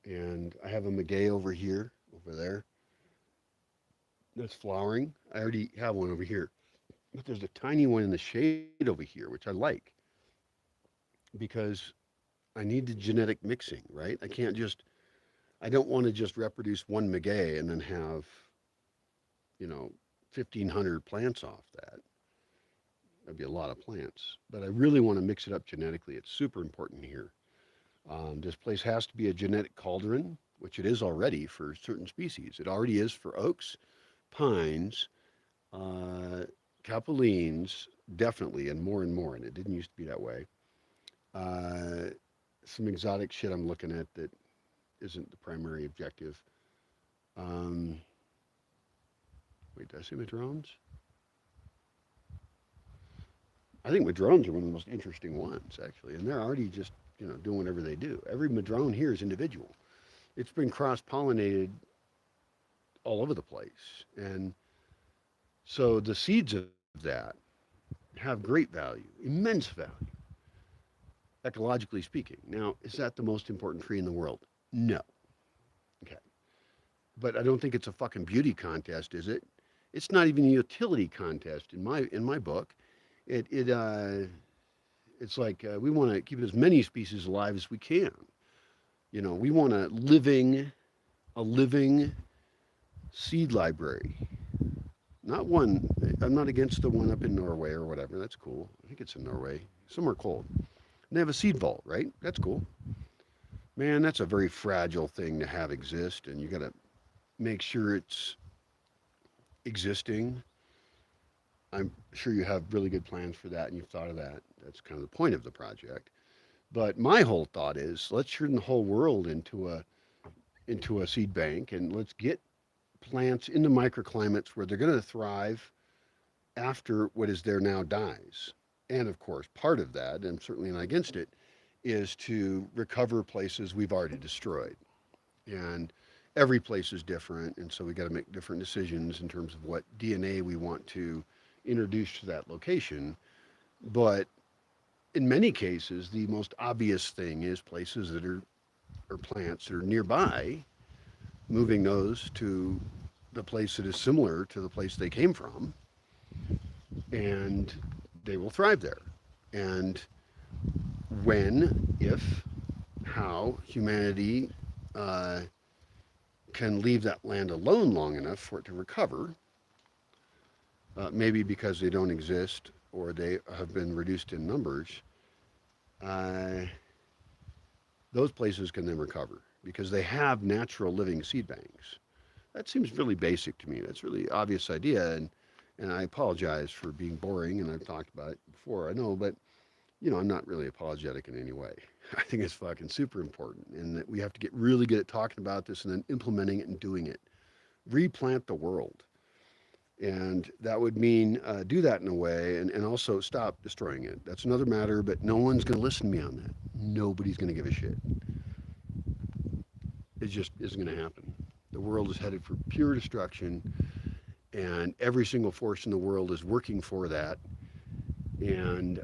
And I have a maguey over here, over there, that's flowering. I already have one over here. But there's a tiny one in the shade over here, which I like because I need the genetic mixing, right? I don't want to just reproduce one maguey and then have, 1,500 plants off that. That'd be a lot of plants. But I really want to mix it up genetically. It's super important here. This place has to be a genetic cauldron, which it is already for certain species. It already is for oaks, pines, capulines, definitely, and more, and it didn't used to be that way. Uh, some exotic shit I'm looking at that isn't the primary objective. Um, Wait, did I say madrones? I think madrones are one of the most interesting ones, actually, and they're already just, doing whatever they do. Every madrone here is individual. It's been cross-pollinated all over the place, and so the seeds of that have great value, immense value, ecologically speaking. Now, is that the most important tree in the world? No. Okay. But I don't think it's a fucking beauty contest, is it? It's not even a utility contest in my book. It's like we want to keep as many species alive as we can. We want a living seed library. Not one. I'm not against the one up in Norway or whatever. That's cool. I think it's in Norway. Somewhere cold. And they have a seed vault, right? That's cool. Man, that's a very fragile thing to have exist, and you got to make sure it's existing. I'm sure you have really good plans for that, and you've thought of that. That's kind of the point of the project. But my whole thought is, let's turn the whole world into a seed bank, and let's get plants into microclimates where they're going to thrive after what is there now dies. And of course, part of that, and I'm certainly not against it, is to recover places we've already destroyed. And every place is different, and so we got to make different decisions in terms of what DNA we want to introduce to that location. But in many cases, the most obvious thing is places that are or plants that are nearby, moving those to the place that is similar to the place they came from, and they will thrive there. And when, if, how humanity uh, can leave that land alone long enough for it to recover, maybe because they don't exist or they have been reduced in numbers, uh, those places can then recover because they have natural living seed banks. That seems really basic to me. That's a really obvious idea, and I apologize for being boring, and I've talked about it before, I know, but I'm not really apologetic in any way. I think it's fucking super important, and that we have to get really good at talking about this and then implementing it and doing it. Replant the world. And that would mean do that in a way and also stop destroying it. That's another matter, but no one's going to listen to me on that. Nobody's going to give a shit. It just isn't going to happen. The world is headed for pure destruction, and every single force in the world is working for that. And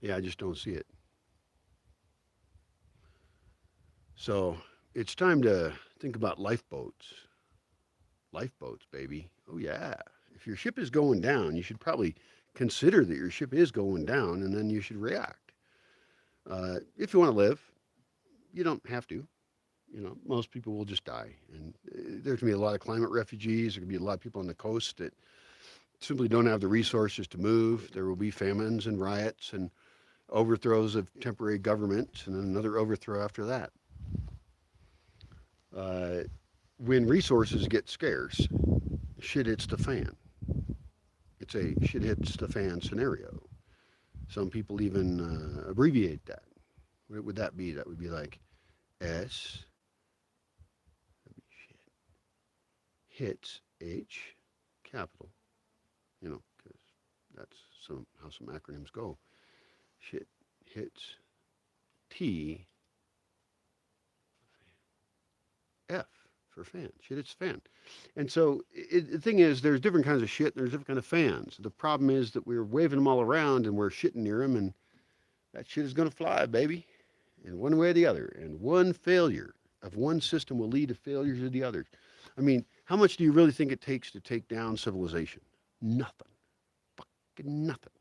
yeah, I just don't see it. So it's time to think about lifeboats. Lifeboats, baby. Oh, yeah. If your ship is going down, you should probably consider that your ship is going down, and then you should react. If you want to live, you don't have to. Most people will just die. And there's going to be a lot of climate refugees. There going to be a lot of people on the coast that simply don't have the resources to move. There will be famines and riots and overthrows of temporary governments, and then another overthrow after that. When resources get scarce, shit hits the fan. It's a shit hits the fan scenario. Some people even abbreviate that. What would that be? That would be like S hits H capital. Because that's how some acronyms go. Shit hits T F for fan. Shit hits fan. And so the thing is, there's different kinds of shit and there's different kinds of fans. The problem is that we're waving them all around and we're shitting near them, and that shit is going to fly, baby, in one way or the other. And one failure of one system will lead to failures of the others. I mean, how much do you really think it takes to take down civilization? Nothing. Fucking nothing.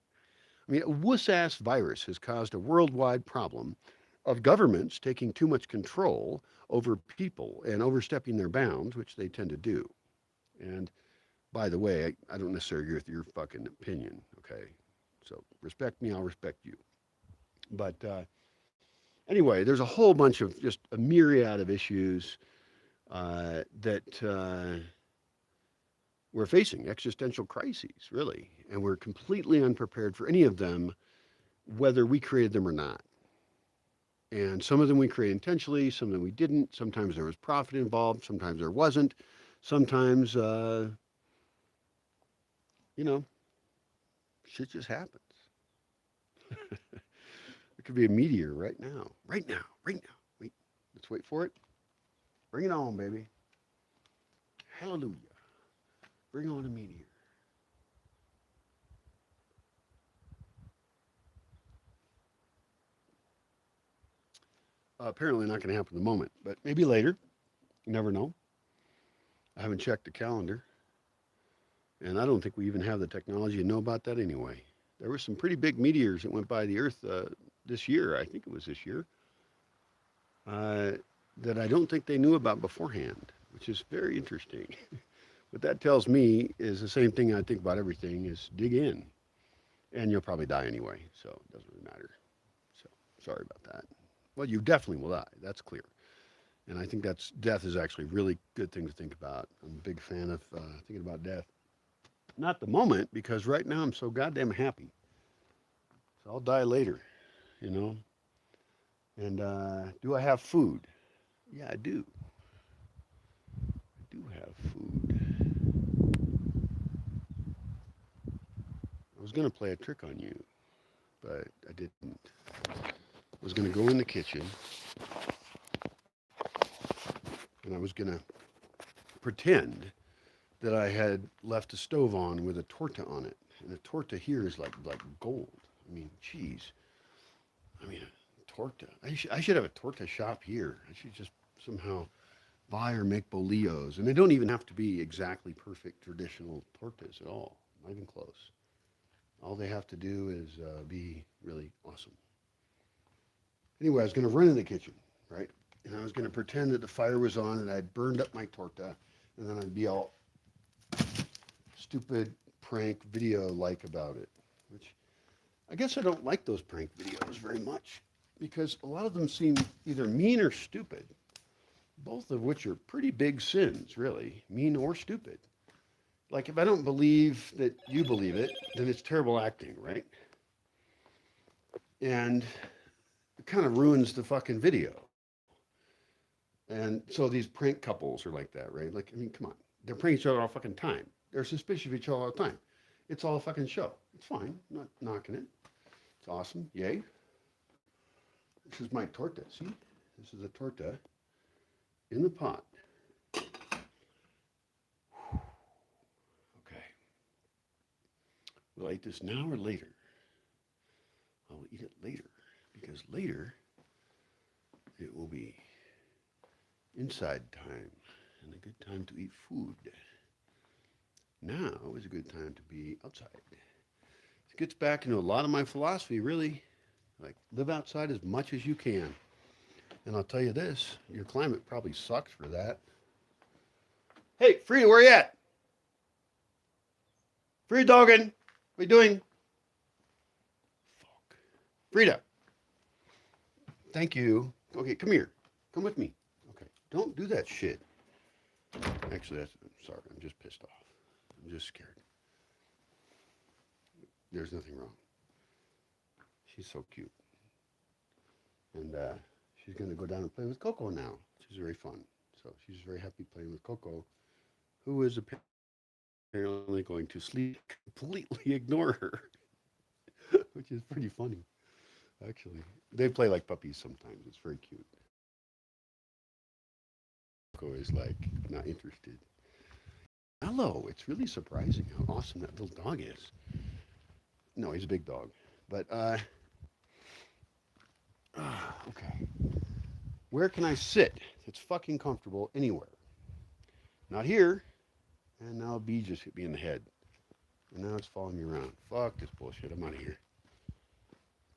I mean, a wuss-ass virus has caused a worldwide problem of governments taking too much control over people and overstepping their bounds, which they tend to do. And by the way, I don't necessarily agree with your fucking opinion, okay? So respect me, I'll respect you. But anyway, there's a whole bunch of just a myriad of issues that we're facing, existential crises, really. And we're completely unprepared for any of them, whether we created them or not. And some of them we created intentionally, some of them we didn't. Sometimes there was profit involved, sometimes there wasn't. Sometimes, shit just happens. It could be a meteor right now. Right now. Right now. Wait, let's wait for it. Bring it on, baby. Hallelujah. Bring on a meteor. Apparently not going to happen at the moment, but maybe later. You never know. I haven't checked the calendar, and I don't think we even have the technology to know about that anyway. There were some pretty big meteors that went by the Earth this year. I think it was this year. That I don't think they knew about beforehand, which is very interesting. What that tells me is the same thing I think about everything: is dig in, and you'll probably die anyway, so it doesn't really matter. So sorry about that. Well, you definitely will die. That's clear. And I think death is actually a really good thing to think about. I'm a big fan of thinking about death. Not the moment, because right now I'm so goddamn happy. So I'll die later, you know. And do I have food? Yeah, I do. I do have food. I was going to play a trick on you, but I didn't. I was going to go in the kitchen, and I was going to pretend that I had left a stove on with a torta on it. And a torta here is like gold. I mean, geez. I mean, a torta. I should have a torta shop here. I should just somehow buy or make bolillos. And they don't even have to be exactly perfect traditional tortas at all. Not even close. All they have to do is be really awesome. Anyway, I was going to run in the kitchen, right? And I was going to pretend that the fire was on and I'd burned up my torta. And then I'd be all stupid prank video like about it. Which I guess I don't like those prank videos very much because a lot of them seem either mean or stupid, both of which are pretty big sins, really, mean or stupid. Like if I don't believe that you believe it, then it's terrible acting, right? And it kind of ruins the fucking video. And so these prank couples are like that, right? Like, I mean, come on. They're pranking each other all fucking time. They're suspicious of each other all the time. It's all a fucking show. It's fine. I'm not knocking it. It's awesome. Yay. This is my torta. See? This is a torta in the pot. Okay. Will I eat this now or later? I will eat it later because later it will be inside time and a good time to eat food. Now is a good time to be outside. It gets back into a lot of my philosophy, really. Like, live outside as much as you can. And I'll tell you this, your climate probably sucks for that. Hey, Frida, where you at? Frida Doggin, what are you doing? Fuck. Frida. Thank you. Okay, come here. Come with me. Okay, don't do that shit. Actually, I'm sorry, I'm just pissed off. I'm just scared. There's nothing wrong. She's so cute. And she's going to go down and play with Coco now, which is very fun. So she's very happy playing with Coco, who is apparently going to sleep, completely ignore her, which is pretty funny, actually. They play like puppies sometimes. It's very cute. Coco is like not interested. Hello, it's really surprising how awesome that little dog is. No, he's a big dog. But, okay. Where can I sit that's fucking comfortable anywhere? Not here. And now a bee just hit me in the head. And now it's following me around. Fuck this bullshit. I'm out of here.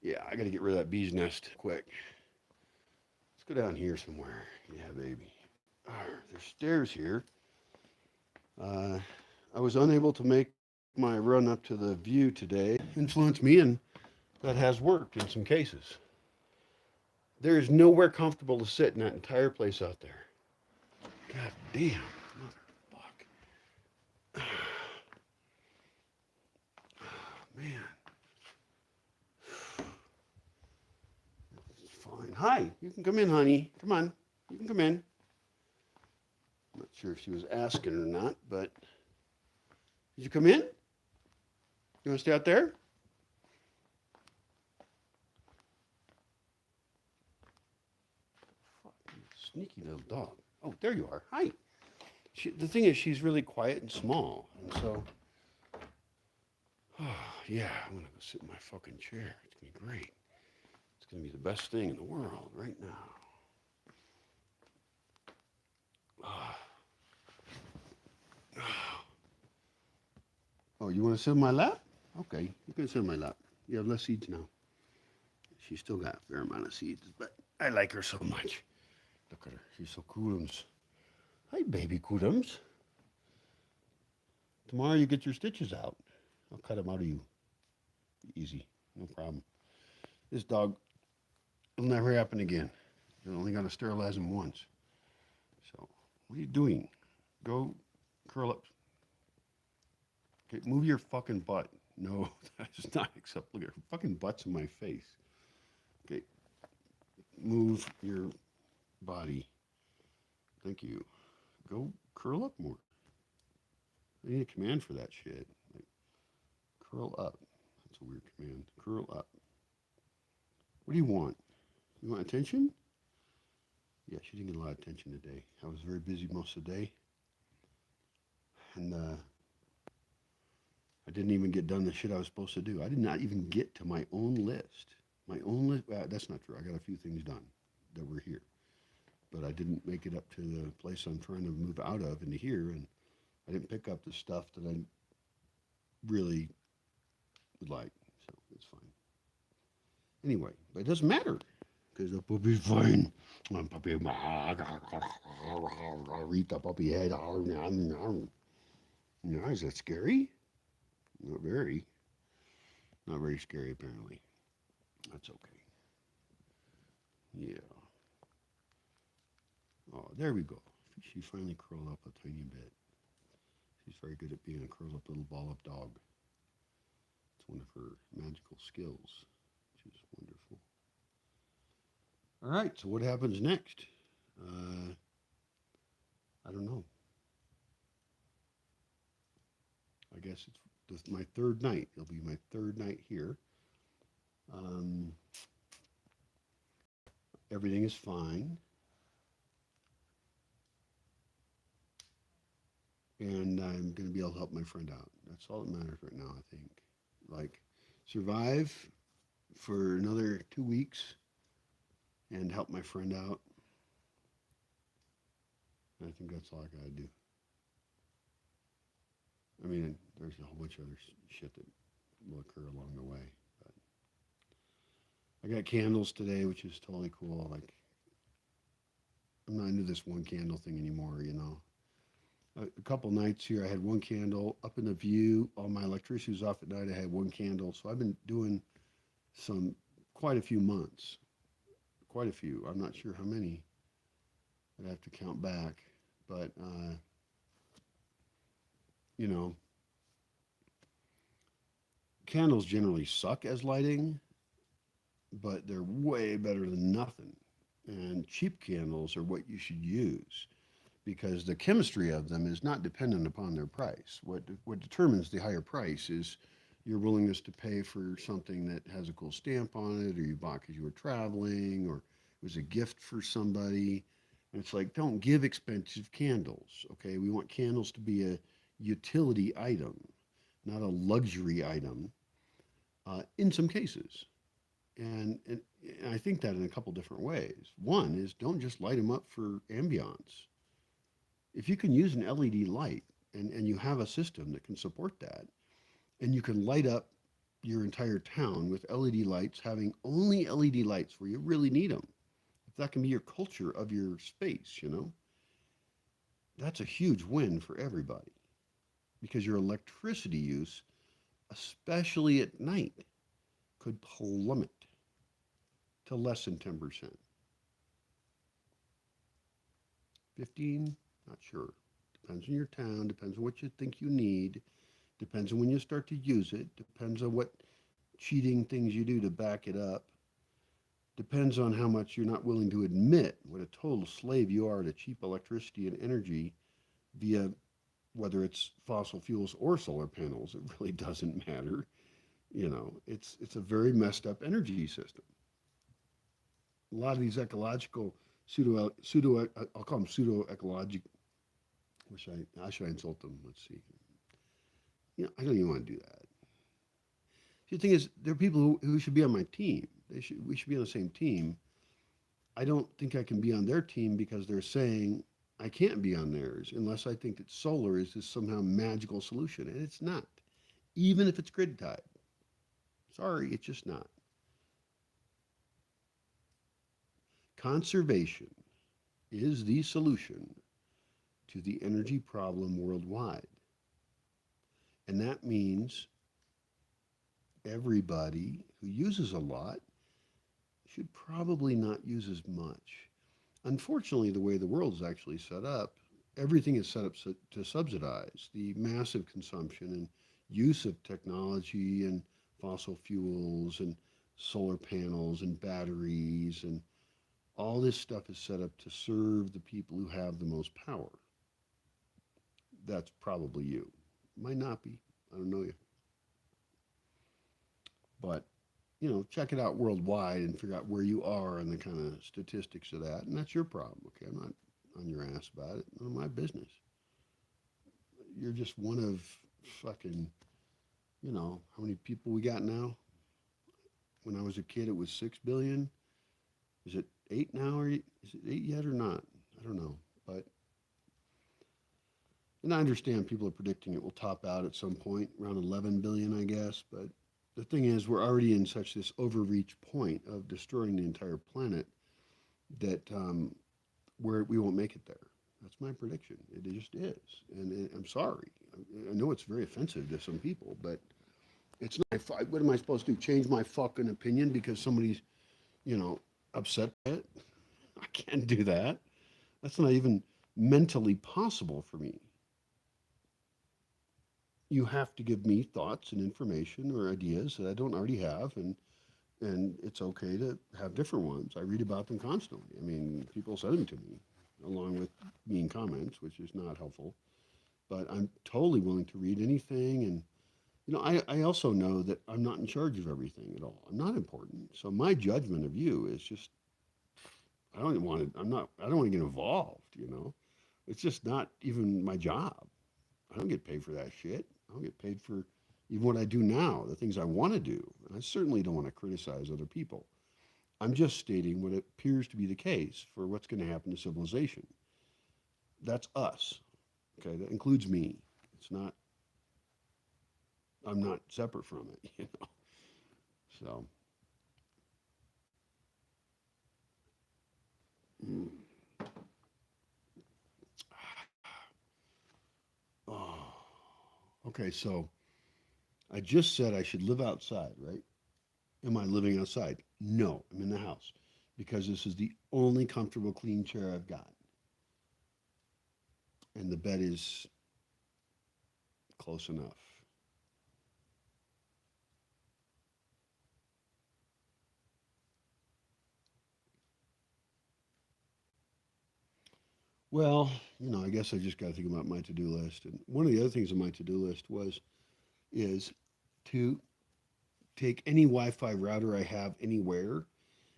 Yeah, I gotta get rid of that bee's nest quick. Let's go down here somewhere. Yeah, baby. There's stairs here. I was unable to make my run up to the view today. Influenced me, and that has worked in some cases. There is nowhere comfortable to sit in that entire place out there. God damn, motherfuck. Man. It's fine. Hi, you can come in, honey. Come on, you can come in. I'm not sure if she was asking or not, but did you come in? You want to stay out there? Sneaky little dog. Oh, there you are. Hi. The thing is, she's really quiet and small. And so, yeah, I'm going to go sit in my fucking chair. It's going to be great. It's going to be the best thing in the world right now. Oh, you want to sit in my lap? Okay, you can sit in my lap. You have less seeds now. She's still got a fair amount of seeds, but I like her so much. Look at her. She's so coolums. Hi, baby coolums. Tomorrow you get your stitches out. I'll cut them out of you. Easy. No problem. This dog, it'll never happen again. You're only going to sterilize him once. So, what are you doing? Go curl up. Okay, move your fucking butt. No, that's not acceptable. Look at her fucking butt's in my face. Okay, move your body. Thank you. Go curl up more. I need a command for that shit. Like, curl up. That's a weird command. Curl up. What do you want? You want attention? Yeah, she didn't get a lot of attention today. I was very busy most of the day. And I didn't even get done the shit I was supposed to do. I did not even get to my own list. My only, that's not true. I got a few things done that were here, but I didn't make it up to the place I'm trying to move out of into here, and I didn't pick up the stuff that I really would like. So it's fine. Anyway, but it doesn't matter because the puppy's fine. Puppy, I'll eat the puppy head. Is that scary? Not very. Not very scary, apparently. That's okay. Yeah. Oh, there we go. She finally curled up a tiny bit. She's very good at being a curled up little ball up dog. It's one of her magical skills, which is wonderful. All right, so what happens next? Uh, I don't know. I guess it's my third night. It'll be my third night here. Um, everything is fine. And I'm going to be able to help my friend out. That's all that matters right now, I think. Like, survive for another 2 weeks and help my friend out. I think that's all I got to do. I mean, there's a whole bunch of other shit that will occur along the way. But I got candles today, which is totally cool. Like, I'm not into this one candle thing anymore, you know. A couple nights here, I had one candle up in the view. All my electricity was off at night. I had one candle. So I've been doing quite a few months. Quite a few. I'm not sure how many. I'd have to count back. But, you know, candles generally suck as lighting, but they're way better than nothing. And cheap candles are what you should use because the chemistry of them is not dependent upon their price. What determines the higher price is your willingness to pay for something that has a cool stamp on it, or you bought because you were traveling, or it was a gift for somebody. And it's like, don't give expensive candles, okay? We want candles to be a utility item, not a luxury item, in some cases. And I think that in a couple different ways. One is don't just light them up for ambiance. If you can use an LED light and you have a system that can support that, and you can light up your entire town with LED lights, having only LED lights where you really need them, if that can be your culture of your space, you know, that's a huge win for everybody because your electricity use, especially at night, could plummet to less than 10%. 15, not sure. Depends on your town, depends on what you think you need, depends on when you start to use it, depends on what cheating things you do to back it up, depends on how much you're not willing to admit what a total slave you are to cheap electricity and energy via whether it's fossil fuels or solar panels. It really doesn't matter. You know, it's a very messed up energy system. A lot of these ecological pseudo I'll call them pseudo ecologic. I should I insult them? Let's see. You know, I don't even want to do that. The thing is, there are people who should be on my team. We should be on the same team. I don't think I can be on their team because they're saying I can't be on theirs unless I think that solar is this somehow magical solution, and it's not. Even if it's grid tied. Sorry, it's just not. Conservation is the solution to the energy problem worldwide. And that means everybody who uses a lot should probably not use as much. Unfortunately, the way the world is actually set up, everything is set up to subsidize the massive consumption and use of technology and fossil fuels and solar panels and batteries, and all this stuff is set up to serve the people who have the most power. That's probably you. Might not be. I don't know you. But, you know, check it out worldwide and figure out where you are and the kind of statistics of that. And that's your problem, okay? I'm not on your ass about it. None of my business. You're just one of fucking, you know, how many people we got now? When I was a kid, it was 6 billion. Is it eight now, or is it eight yet or not? I don't know. But and I understand people are predicting it will top out at some point around 11 billion, I guess. But the thing is, we're already in such this overreach point of destroying the entire planet that where we won't make it there. That's my prediction. It just is, and I'm sorry. I know it's very offensive to some people, but it's not. What am I supposed to do? Change my fucking opinion because somebody's, you know, upset by it? I can't do that. That's not even mentally possible for me. You have to give me thoughts and information or ideas that I don't already have, and it's okay to have different ones. I read about them constantly. I mean, people send them to me along with mean comments, which is not helpful. But I'm totally willing to read anything. And, I also know that I'm not in charge of everything at all. I'm not important. So my judgment of you is just, I don't want to get involved. It's just not even my job. I don't get paid for that shit. I don't get paid for even what I do now, the things I want to do. And I certainly don't want to criticize other people. I'm just stating what appears to be the case for what's going to happen to civilization. That's us. Okay, that includes me. It's not. I'm not separate from it. So, mm. Oh, okay. So I just said I should live outside, right? Am I living outside? No, I'm in the house because this is the only comfortable, clean chair I've got, and the bed is close enough. Well, I guess I just got to think about my to-do list. And one of the other things on my to-do list is to take any Wi-Fi router I have anywhere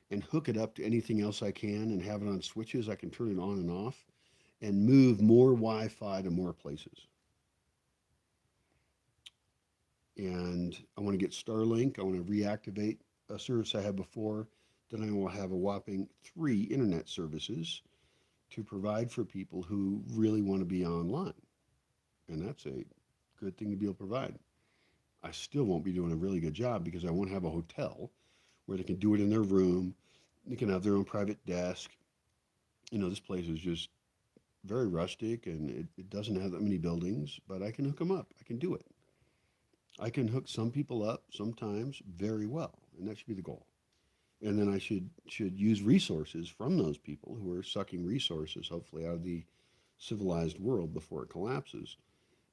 and hook it up to anything else I can and have it on switches. I can turn it on and off and move more Wi-Fi to more places. And I want to get Starlink. I want to reactivate a service I had before. Then I will have a whopping 3 internet services to provide for people who really want to be online. And that's a good thing to be able to provide. I still won't be doing a really good job because I won't have a hotel where they can do it in their room. They can have their own private desk. This place is just very rustic and it doesn't have that many buildings, but I can hook them up. I can do it. I can hook some people up sometimes very well, and that should be the goal. And then I should use resources from those people who are sucking resources, hopefully, out of the civilized world before it collapses,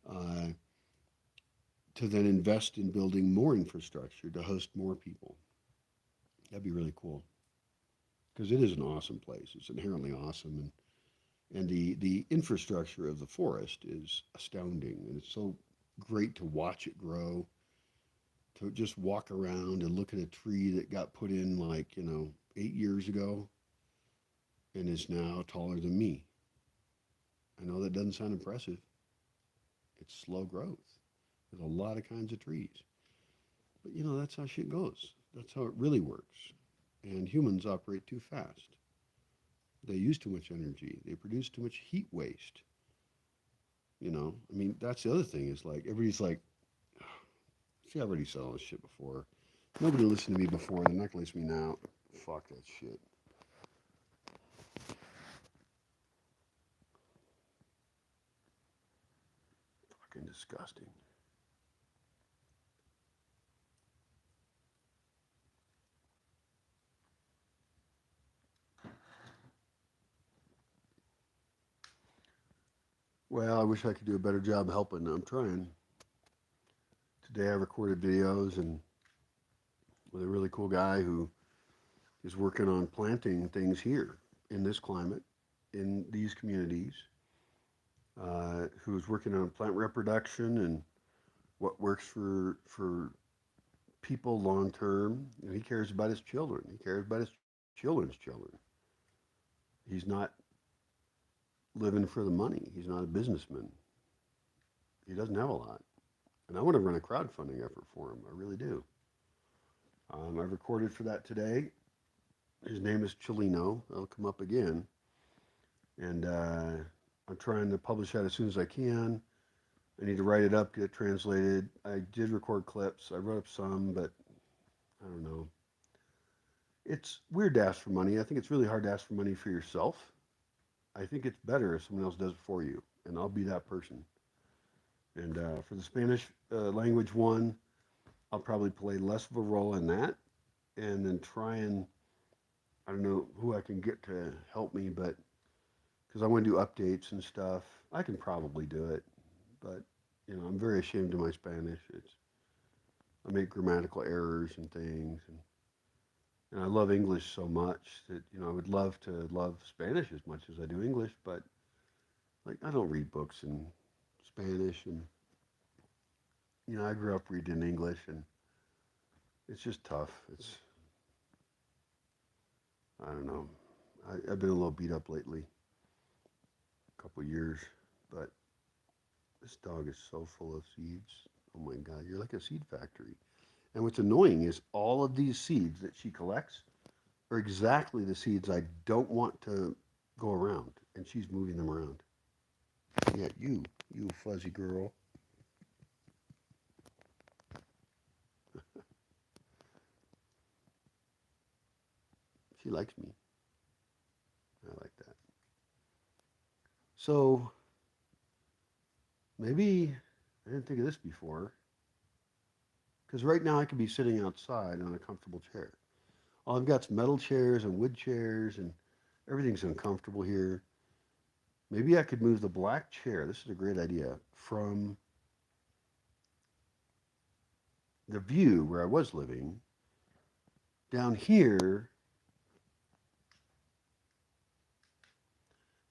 uh, to then invest in building more infrastructure to host more people. That'd be really cool because it is an awesome place. It's inherently awesome, and the infrastructure of the forest is astounding, and it's so great to watch it grow. To just walk around and look at a tree that got put in like 8 years ago and is now taller than me. I know that doesn't sound impressive. It's slow growth. There's a lot of kinds of trees. But that's how shit goes. That's how it really works. And humans operate too fast. They use too much energy. They produce too much heat waste. I mean, that's the other thing is like, everybody's like, see, I've already said all this shit before. Nobody listened to me before. They're not going to listen to me now. Fuck that shit. Fucking disgusting. Well, I wish I could do a better job helping. I'm trying. Today I recorded videos and with a really cool guy who is working on planting things here in this climate, in these communities, who's working on plant reproduction and what works for people long term. He cares about his children. He cares about his children's children. He's not living for the money. He's not a businessman. He doesn't have a lot. And I want to run a crowdfunding effort for him. I really do. I recorded for that today. His name is Chilino. It'll come up again. And I'm trying to publish that as soon as I can. I need to write it up, get it translated. I did record clips. I wrote up some, but I don't know. It's weird to ask for money. I think it's really hard to ask for money for yourself. I think it's better if someone else does it for you, and I'll be that person. And for the Spanish language one, I'll probably play less of a role in that, and then try and I don't know who I can get to help me, but because I want to do updates and stuff, I can probably do it. But I'm very ashamed of my Spanish. I make grammatical errors and things, and I love English so much that I would love to love Spanish as much as I do English, but like I don't read books in Spanish, and I grew up reading English, and it's just tough. I don't know. I've been a little beat up lately, a couple years, but this dog is so full of seeds. Oh my God, you're like a seed factory. And what's annoying is all of these seeds that she collects are exactly the seeds I don't want to go around, and she's moving them around. Yeah, you fuzzy girl. She likes me. I like that. So maybe I didn't think of this before, because right now I could be sitting outside on a comfortable chair. All I've got's metal chairs and wood chairs, and everything's uncomfortable here. Maybe I could move the black chair. This is a great idea from the view where I was living down here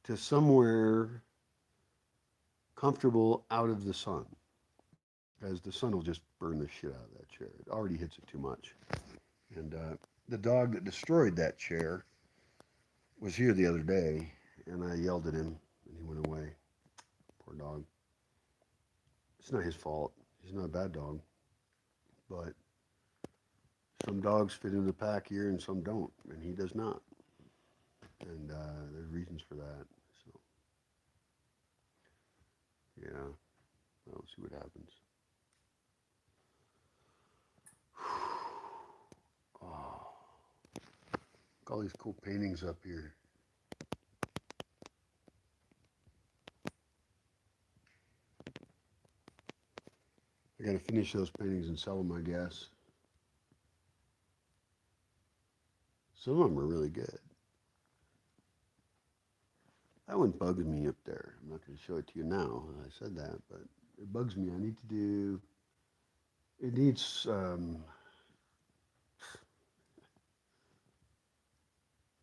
to somewhere comfortable out of the sun, as the sun will just burn the shit out of that chair. It already hits it too much. And the dog that destroyed that chair was here the other day, and I yelled at him, and he went away. Poor dog. It's not his fault. He's not a bad dog. But some dogs fit in the pack here, and some don't, and he does not. And there's reasons for that. So, yeah, we'll see what happens. Oh, look all these cool paintings up here. I gotta finish those paintings and sell them, I guess. Some of them are really good. That one bugs me up there. I'm not going to show it to you now. I said that, but it bugs me. I need to do. It needs.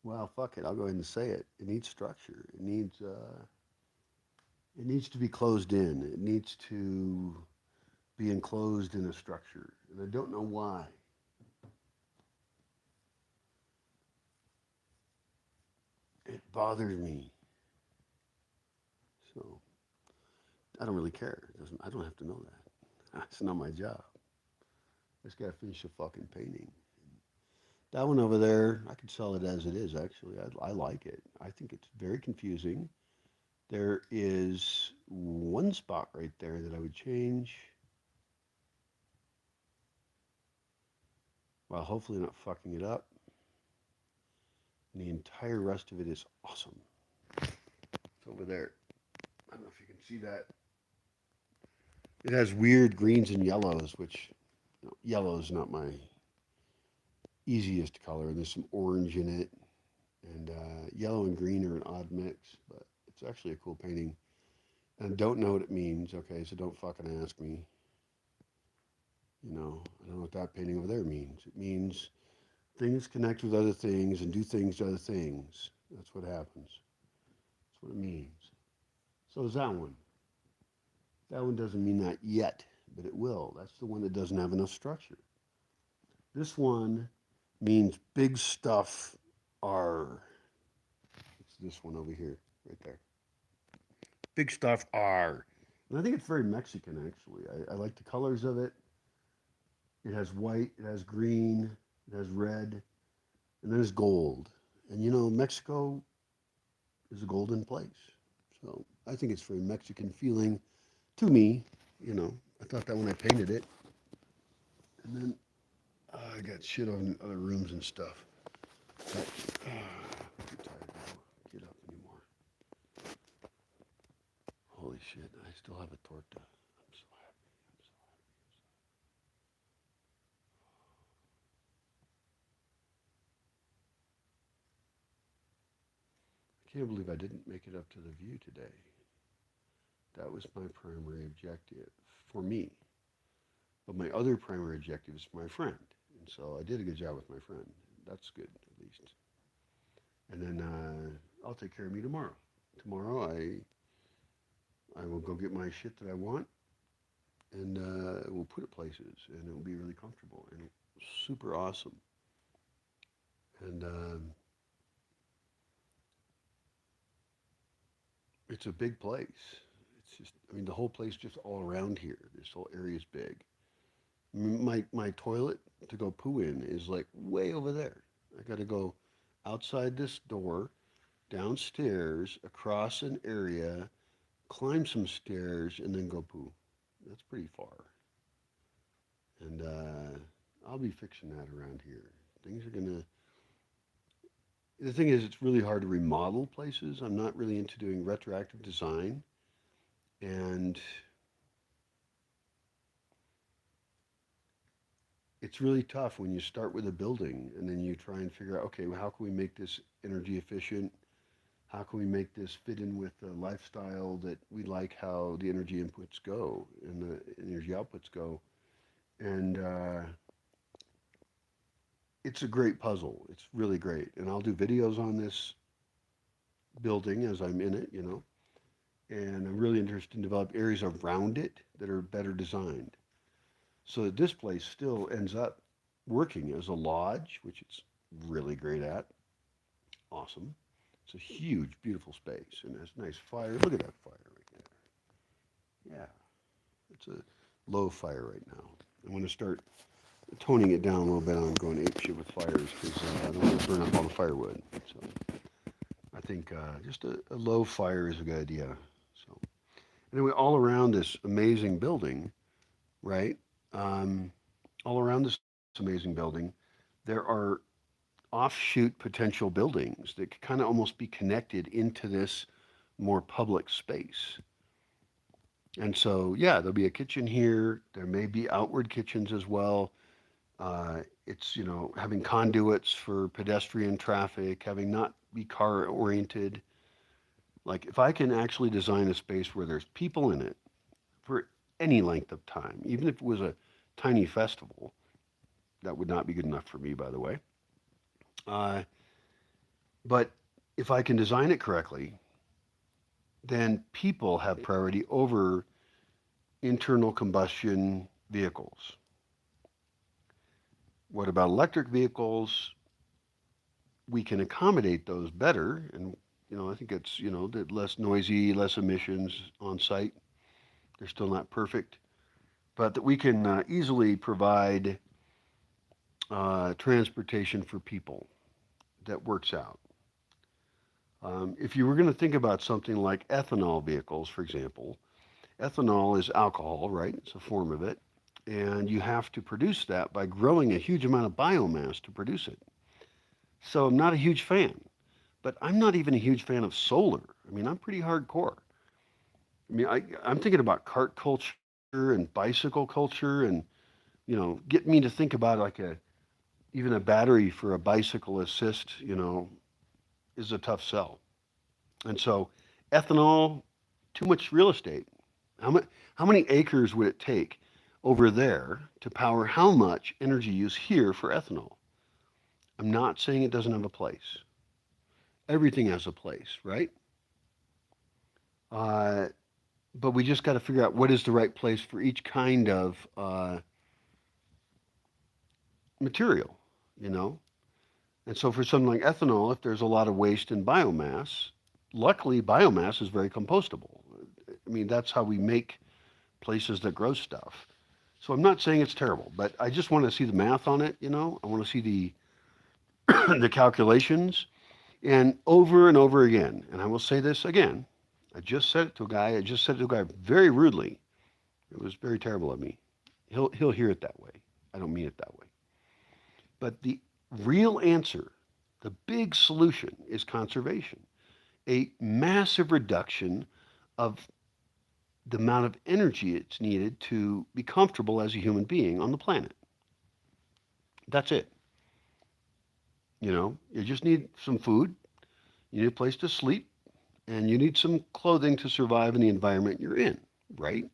Well, fuck it. I'll go ahead and say it. It needs structure. It needs. It needs to be closed in. It needs to be enclosed in a structure, and I don't know why. It bothers me. So I don't really care. It doesn't. I don't have to know that. It's not my job. I just gotta finish the fucking painting. That one over there, I could sell it as it is. Actually, I like it. I think it's very confusing. There is one spot right there that I would change, while hopefully not fucking it up. And the entire rest of it is awesome. It's over there. I don't know if you can see that. It has weird greens and yellows, which yellow is not my easiest color. There's some orange in it, and yellow and green are an odd mix, but it's actually a cool painting. And I don't know what it means. Okay, so don't fucking ask me. I don't know what that painting over there means. It means things connect with other things and do things to other things. That's what happens. That's what it means. So is that one. That one doesn't mean that yet, but it will. That's the one that doesn't have enough structure. This one means big stuff are. It's this one over here, right there. Big stuff are. And I think it's very Mexican, actually. I like the colors of it. It has white, it has green, It has red, and then there's gold. And you know, Mexico is a golden place. So I think it's very Mexican feeling to me. You know, I thought that when I painted it. And then I got shit on other rooms and stuff. But, I'm too tired to get up anymore. Holy shit, I still have a torta. I'm so happy. I'm so happy. I can't believe I didn't make it up to the view today. That was my primary objective for me. But my other primary objective is my friend. And so I did a good job with my friend. That's good, at least. And then I'll take care of me tomorrow. Tomorrow I will go get my shit that I want, and we'll put it places, and it will be really comfortable and super awesome. And it's a big place. It's just, I mean, the whole place just all around here. This whole area is big. My toilet to go poo in is like way over there. I got to go outside this door, downstairs, across an area, climb some stairs, and then go poo. That's pretty far. And I'll be fixing that around here. Things are gonna. The thing is, it's really hard to remodel places. I'm not really into doing retroactive design, and it's really tough when you start with a building and then you try and figure out, okay, well, how can we make this energy efficient? How can we make this fit in with the lifestyle that we like, how the energy inputs go and the energy outputs go? And it's a great puzzle. It's really great. And I'll do videos on this building as I'm in it, you know. And I'm really interested in develop areas around it that are better designed. So that this place still ends up working as a lodge, which it's really great at. Awesome. It's a huge, beautiful space. And there's a nice fire. Look at that fire right there. Yeah. It's a low fire right now. I'm going to start toning it down a little bit. I'm going ape shit with fires because I don't want to burn up all the firewood. So I think just a low fire is a good idea. So anyway, all around this amazing building, right? Um, all around this amazing building, there are offshoot potential buildings that could kind of almost be connected into this more public space. And so, yeah, there'll be a kitchen here. There may be outward kitchens as well. It's, you know, having conduits for pedestrian traffic, having not be car oriented. Like, if I can actually design a space where there's people in it for any length of time, even if it was a tiny festival, that would not be good enough for me, by the way. Uh, but if I can design it correctly, then people have priority over internal combustion vehicles. What about electric vehicles? We can accommodate those better, and you know, I think it's, you know, that less noisy, less emissions on site. They're still not perfect, but that we can easily provide transportation for people that works out. If you were going to think about something like ethanol vehicles, for example, ethanol is alcohol, right? It's a form of it. And you have to produce that by growing a huge amount of biomass to produce it. So I'm not a huge fan, but I'm not even a huge fan of solar. I mean, I'm pretty hardcore. I mean, I'm thinking about cart culture and bicycle culture and, you know, get me to think about like even a battery for a bicycle assist, you know, is a tough sell. And so ethanol, too much real estate. How many acres would it take over there to power how much energy use here for ethanol? I'm not saying it doesn't have a place. Everything has a place, right? Uh, but we just got to figure out what is the right place for each kind of material, you know? And so for something like ethanol, if there's a lot of waste in biomass, luckily biomass is very compostable. I mean, that's how we make places that grow stuff. So I'm not saying it's terrible, but I just want to see the math on it. I want to see the the calculations, and over again. And I will say this again. I just said it to a guy. I just said it to a guy very rudely. It was very terrible of me. He'll hear it that way. I don't mean it that way. But the real answer, the big solution, is conservation. A massive reduction of the amount of energy it's needed to be comfortable as a human being on the planet. That's it. You just need some food, you need a place to sleep, and you need some clothing to survive in the environment you're in, right?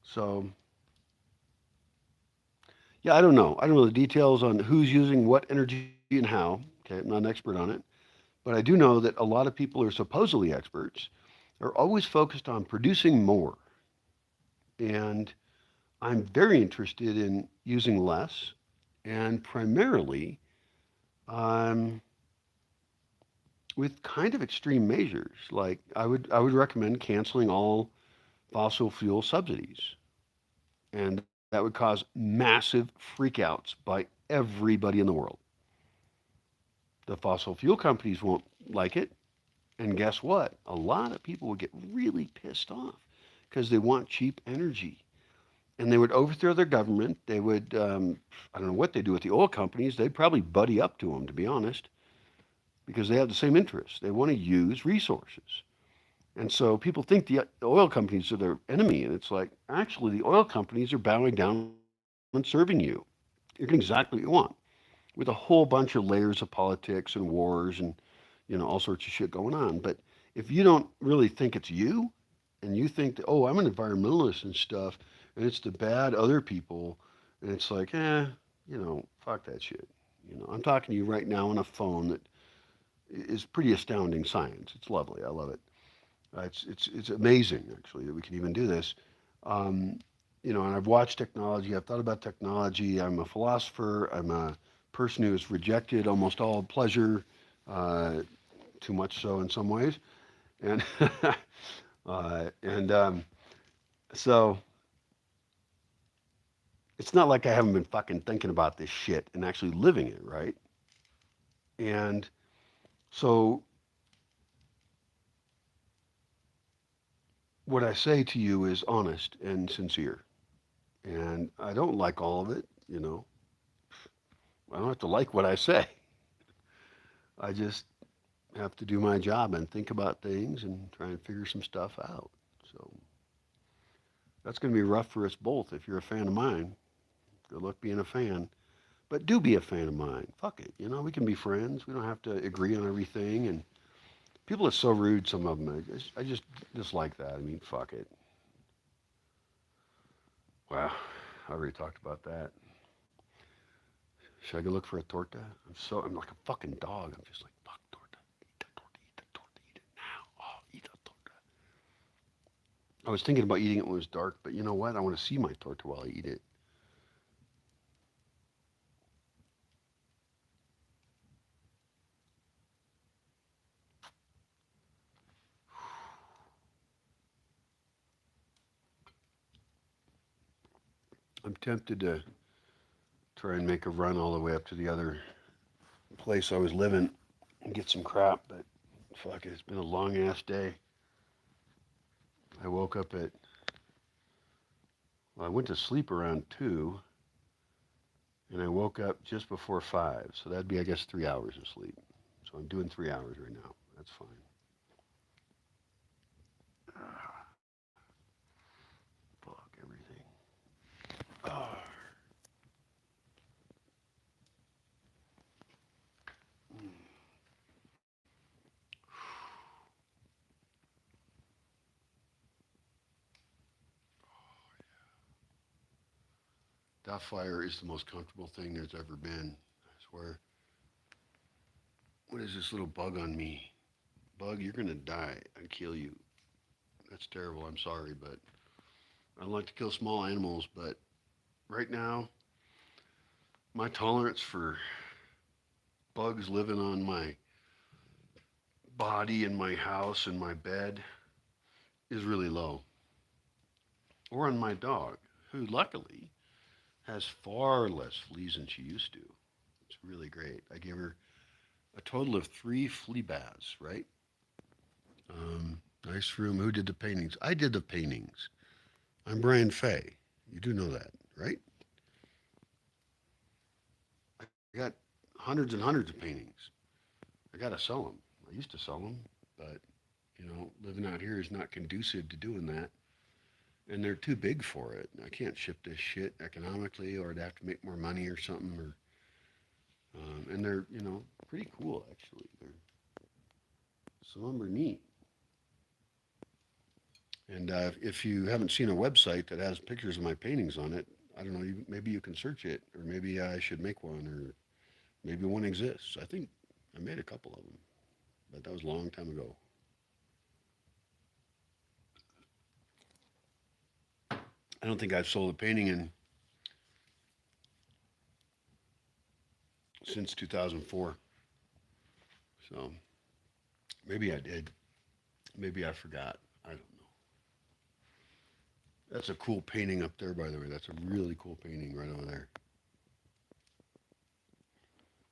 So, yeah, I don't know. I don't know the details on who's using what energy and how. Okay, I'm not an expert on it. But I do know that a lot of people who are supposedly experts are always focused on producing more. And I'm very interested in using less and primarily um, with kind of extreme measures. Like I would recommend canceling all fossil fuel subsidies. And that would cause massive freakouts by everybody in the world. The fossil fuel companies won't like it. And guess what? A lot of people would get really pissed off because they want cheap energy. And they would overthrow their government. They would, I don't know what they do with the oil companies. They'd probably buddy up to them, to be honest, because they have the same interests. They want to use resources. And so people think the oil companies are their enemy. And it's like, actually, the oil companies are bowing down and serving you. You're getting exactly what you want with a whole bunch of layers of politics and wars and, all sorts of shit going on. But if you don't really think it's you and you think that, oh, I'm an environmentalist and stuff, and it's the bad other people, and it's like, fuck that shit. I'm talking to you right now on a phone that is pretty astounding science. It's lovely. I love it. It's amazing actually that we can even do this. Um, and I've watched technology. I've thought about technology. I'm a philosopher. I'm a person who has rejected almost all pleasure, uh, too much so in some ways, and and so it's not like I haven't been fucking thinking about this shit and actually living it, right? And so what I say to you is honest and sincere. And I don't like all of it. I don't have to like what I say. I just have to do my job and think about things and try and figure some stuff out. So that's going to be rough for us both. If you're a fan of mine, good luck being a fan. But do be a fan of mine. Fuck it. We can be friends. We don't have to agree on everything. And people are so rude, some of them. I just dislike that. I mean, fuck it. Wow. I already talked about that. Should I go look for a torta? I'm like a fucking dog. I'm just like, fuck torta. Eat the torta, eat the torta, eat it now. Oh, eat the torta. I was thinking about eating it when it was dark, but you know what? I want to see my torta while I eat it. I'm tempted to try and make a run all the way up to the other place I was living and get some crap, but fuck it, it's been a long ass day. I woke up at, well, I went to sleep around 2, and I woke up just before 5, so that'd be, I guess, 3 hours of sleep. So I'm doing 3 hours right now. That's fine. Ah, fuck everything. Ah. Mm. That fire is the most comfortable thing there's ever been. I swear. What is this little bug on me? Bug, you're gonna die. I kill you. That's terrible. I'm sorry, but I don't like to kill small animals. But right now, my tolerance for bugs living on my body in my house and my bed is really low. Or on my dog, who luckily has far less fleas than she used to. It's really great. I gave her a total of 3 flea baths, right? Nice room. Who did the paintings? I did the paintings. I'm Brian Fay. You do know that, right? I got hundreds and hundreds of paintings. I got to sell them. I used to sell them, but living out here is not conducive to doing that. And they're too big for it. I can't ship this shit economically, or I'd have to make more money or something. And they're pretty cool actually. Some of them are neat. And if you haven't seen a website that has pictures of my paintings on it, I don't know. Maybe you can search it, or maybe I should make one, or maybe one exists. I think I made a couple of them, but that was a long time ago. I don't think I've sold a painting in since 2004. So maybe I did. Maybe I forgot. I don't know. That's a cool painting up there, by the way. That's a really cool painting right over there.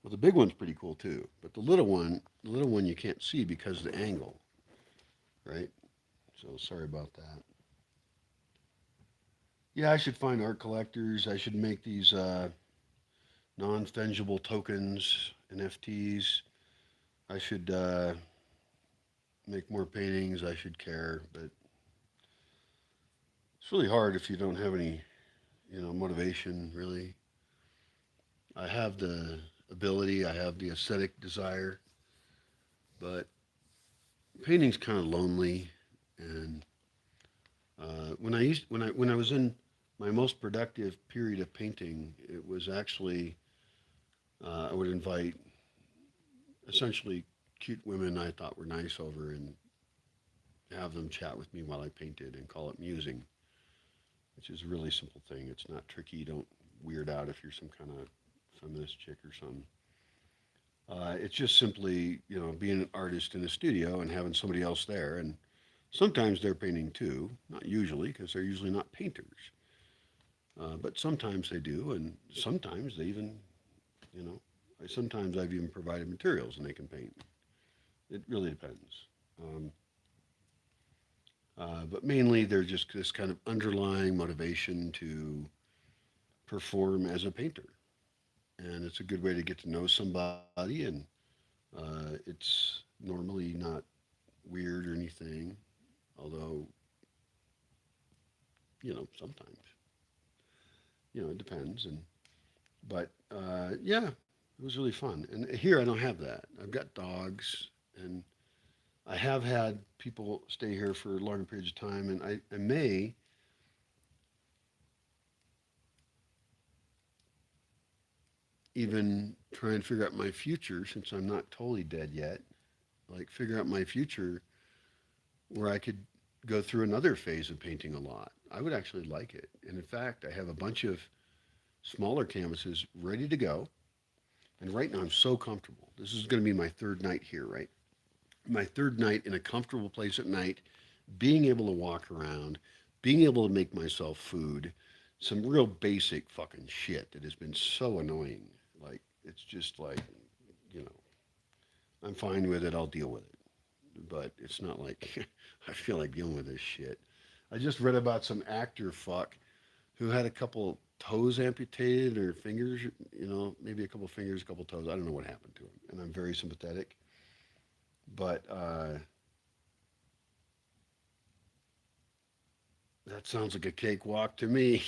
Well, the big one's pretty cool too, but the little one you can't see because of the angle, right? So sorry about that. Yeah, I should find art collectors. I should make these non-fungible tokens, NFTs. I should make more paintings. I should care, but it's really hard if you don't have any, motivation. Really, I have the ability. I have the aesthetic desire, but painting's kind of lonely. And when I was in my most productive period of painting, it was actually I would invite essentially cute women I thought were nice over and have them chat with me while I painted and call it musing, which is a really simple thing. It's not tricky. Don't weird out if you're some kind of feminist chick or something. It's just simply, being an artist in a studio and having somebody else there. And sometimes they're painting too, not usually, because they're usually not painters. But sometimes they do, and sometimes they even, you know, sometimes I've even provided materials and they can paint. It really depends. Um, but mainly they're just this kind of underlying motivation to perform as a painter. And it's a good way to get to know somebody, and it's normally not weird or anything, although, sometimes, it depends. But it was really fun. And here I don't have that. I've got dogs, and I have had people stay here for longer periods of time, and I may even try and figure out my future since I'm not totally dead yet. Like, figure out my future where I could go through another phase of painting a lot. I would actually like it. And in fact, I have a bunch of smaller canvases ready to go. And right now I'm so comfortable. This is going to be my third night here, right? My third night in a comfortable place at night, being able to walk around, being able to make myself food, some real basic fucking shit that has been so annoying. Like, it's just like, you know, I'm fine with it. I'll deal with it. But it's not like I feel like dealing with this shit. I just read about some actor fuck who had a couple toes amputated or fingers, maybe a couple fingers, a couple toes. I don't know what happened to him. And I'm very sympathetic. But that sounds like a cakewalk to me.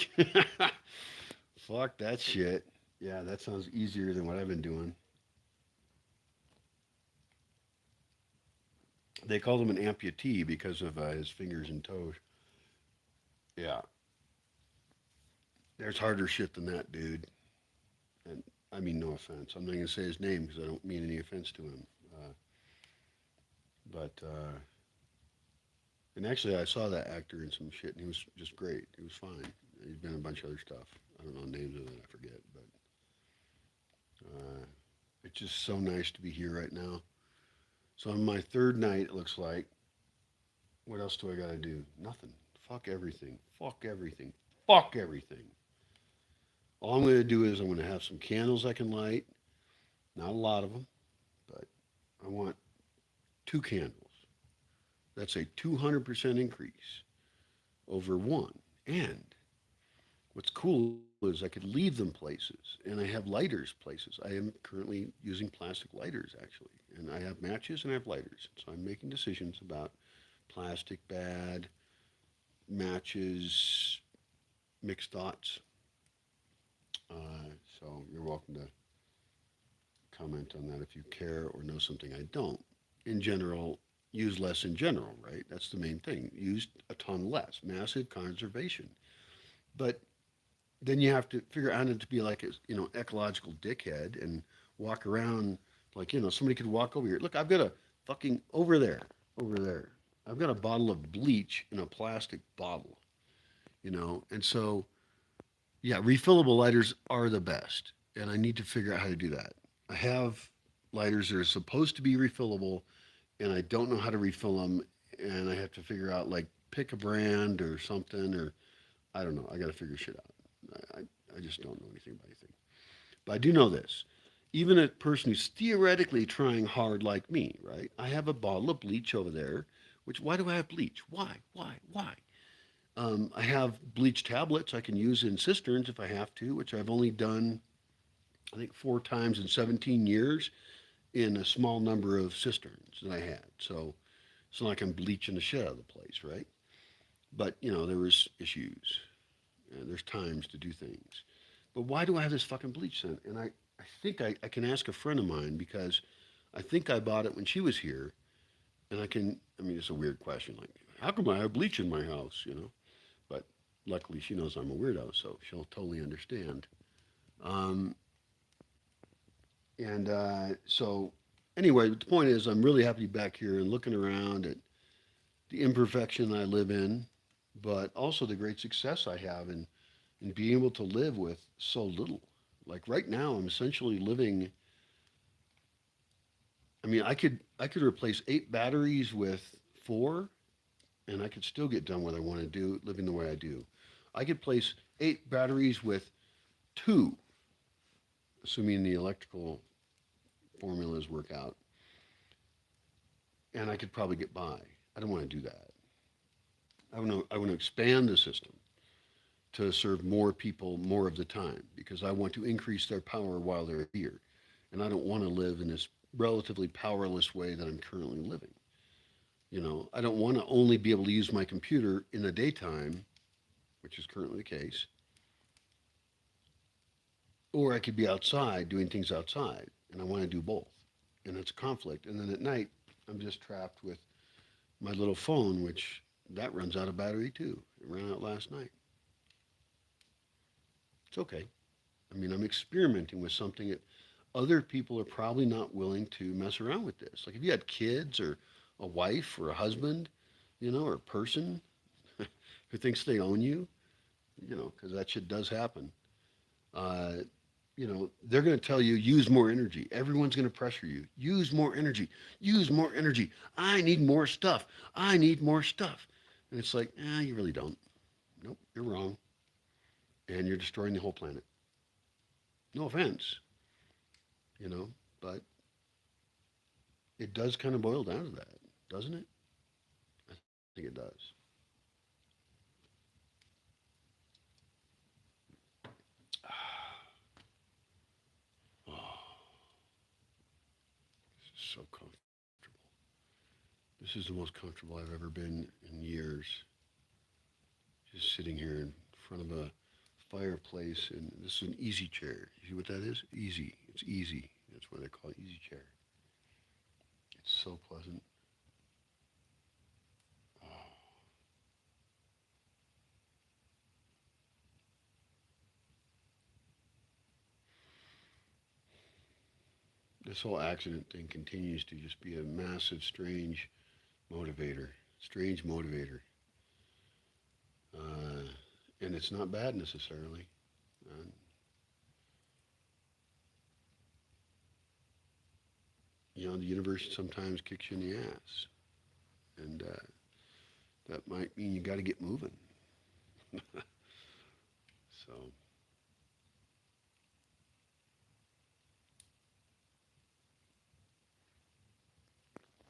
Fuck that shit. Yeah, that sounds easier than what I've been doing. They called him an amputee because of his fingers and toes. Yeah, there's harder shit than that, dude. And I mean, no offense. I'm not going to say his name because I don't mean any offense to him. But and actually, I saw that actor in some shit, and he was just great. He was fine. He's been in a bunch of other stuff. I don't know names of it. I forget. But it's just so nice to be here right now. So on my third night, it looks like, what else do I got to do? Nothing. Fuck everything. Fuck everything. Fuck everything. All I'm going to do is I'm going to have some candles I can light. Not a lot of them, but I want two candles. That's a 200% increase over one. And what's cool is I could leave them places, and I have lighters places. I am currently using plastic lighters, actually. And I have matches and I have lighters. So I'm making decisions about plastic bad, matches, mixed thoughts. So you're welcome to comment on that if you care or know something I don't. In general, use less in general, right? That's the main thing. Use a ton less. Massive conservation. But then you have to figure out how to be like a ecological dickhead and walk around like somebody could walk over here. Look, I've got a fucking over there. I've got a bottle of bleach in a plastic bottle, and so yeah, refillable lighters are the best, and I need to figure out how to do that. I have lighters that are supposed to be refillable, and I don't know how to refill them, and I have to figure out like pick a brand or something, or I don't know. I got to figure shit out. I just don't know anything about anything. But I do know this. Even a person who's theoretically trying hard like me, right? I have a bottle of bleach over there, which, why do I have bleach? Why? I have bleach tablets I can use in cisterns if I have to, which I've only done, I think, 4 times in 17 years in a small number of cisterns that I had. So it's not like I'm bleaching the shit out of the place, right? But, there was issues. And there's times to do things. But why do I have this fucking bleach scent? And I think I can ask a friend of mine because I think I bought it when she was here. And I mean, it's a weird question. Like, how come I have bleach in my house? But luckily she knows I'm a weirdo, so she'll totally understand. Um, and anyway, the point is, I'm really happy to be back here and looking around at the imperfection I live in, but also the great success I have in being able to live with so little. Like right now, I'm essentially living. I mean, I could replace 8 batteries with 4, and I could still get done what I want to do, living the way I do. I could place 8 batteries with 2, assuming the electrical formulas work out, and I could probably get by. I don't want to do that. I want to expand the system to serve more people more of the time because I want to increase their power while they're here. And I don't want to live in this relatively powerless way that I'm currently living. I don't want to only be able to use my computer in the daytime, which is currently the case, or I could be outside doing things outside, and I want to do both. And it's a conflict. And then at night, I'm just trapped with my little phone, which that runs out of battery too. It ran out last night. It's okay. I mean, I'm experimenting with something that other people are probably not willing to mess around with this. Like if you had kids or a wife or a husband, or a person who thinks they own you, because that shit does happen. Uh, they're going to tell you use more energy. Everyone's going to pressure you. Use more energy. Use more energy. I need more stuff. I need more stuff. And it's like, you really don't. Nope, you're wrong. And you're destroying the whole planet. No offense, you know, but it does kind of boil down to that, doesn't it? I think it does. Oh, this is so comfortable. This is the most comfortable I've ever been in years. Just sitting here in front of a fireplace, and this is an easy chair. You see what that is? Easy. It's easy. That's why they call it easy chair. It's so pleasant. Oh, this whole accident thing continues to just be a massive, strange motivator. Strange motivator. Uh, and it's not bad necessarily. Uh, the universe sometimes kicks you in the ass. And that might mean you got to get moving. So,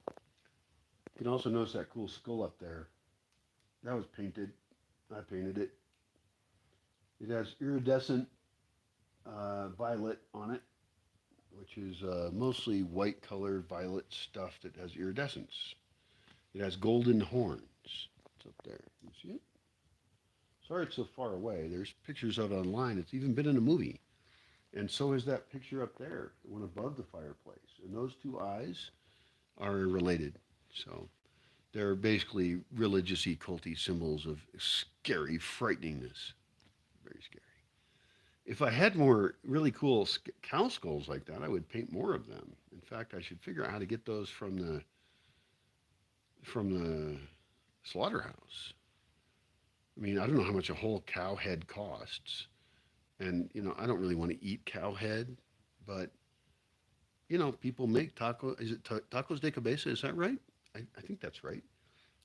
you can also notice that cool skull up there. That was painted. I painted it. It has iridescent violet on it, which is mostly white colored violet stuff that has iridescence. It has golden horns. It's up there. You see it? Sorry it's so far away. There's pictures of it online. It's even been in a movie. And so is that picture up there, the one above the fireplace. And those two eyes are related. So they're basically religious-y, culty symbols of scary frighteningness. Very scary. If I had more really cool cow skulls like that, I would paint more of them. In fact, I should figure out how to get those from the slaughterhouse. I mean, I don't know how much a whole cow head costs. And, I don't really want to eat cow head, but, people make taco. Is it tacos de cabeza? Is that right? I think that's right.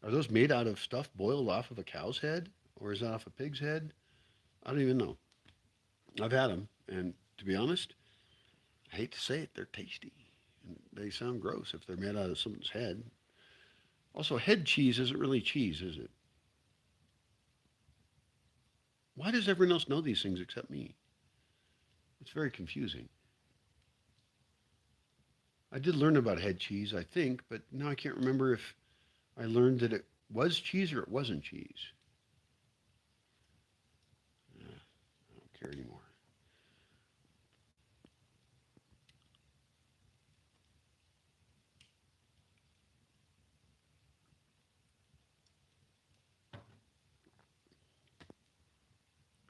Are those made out of stuff boiled off of a cow's head? Or is that off a pig's head? I don't even know. I've had them. And to be honest, I hate to say it, they're tasty. And they sound gross if they're made out of someone's head. Also, head cheese isn't really cheese, is it? Why does everyone else know these things except me? It's very confusing. I did learn about head cheese, I think, but now I can't remember if I learned that it was cheese or it wasn't cheese. I don't care anymore.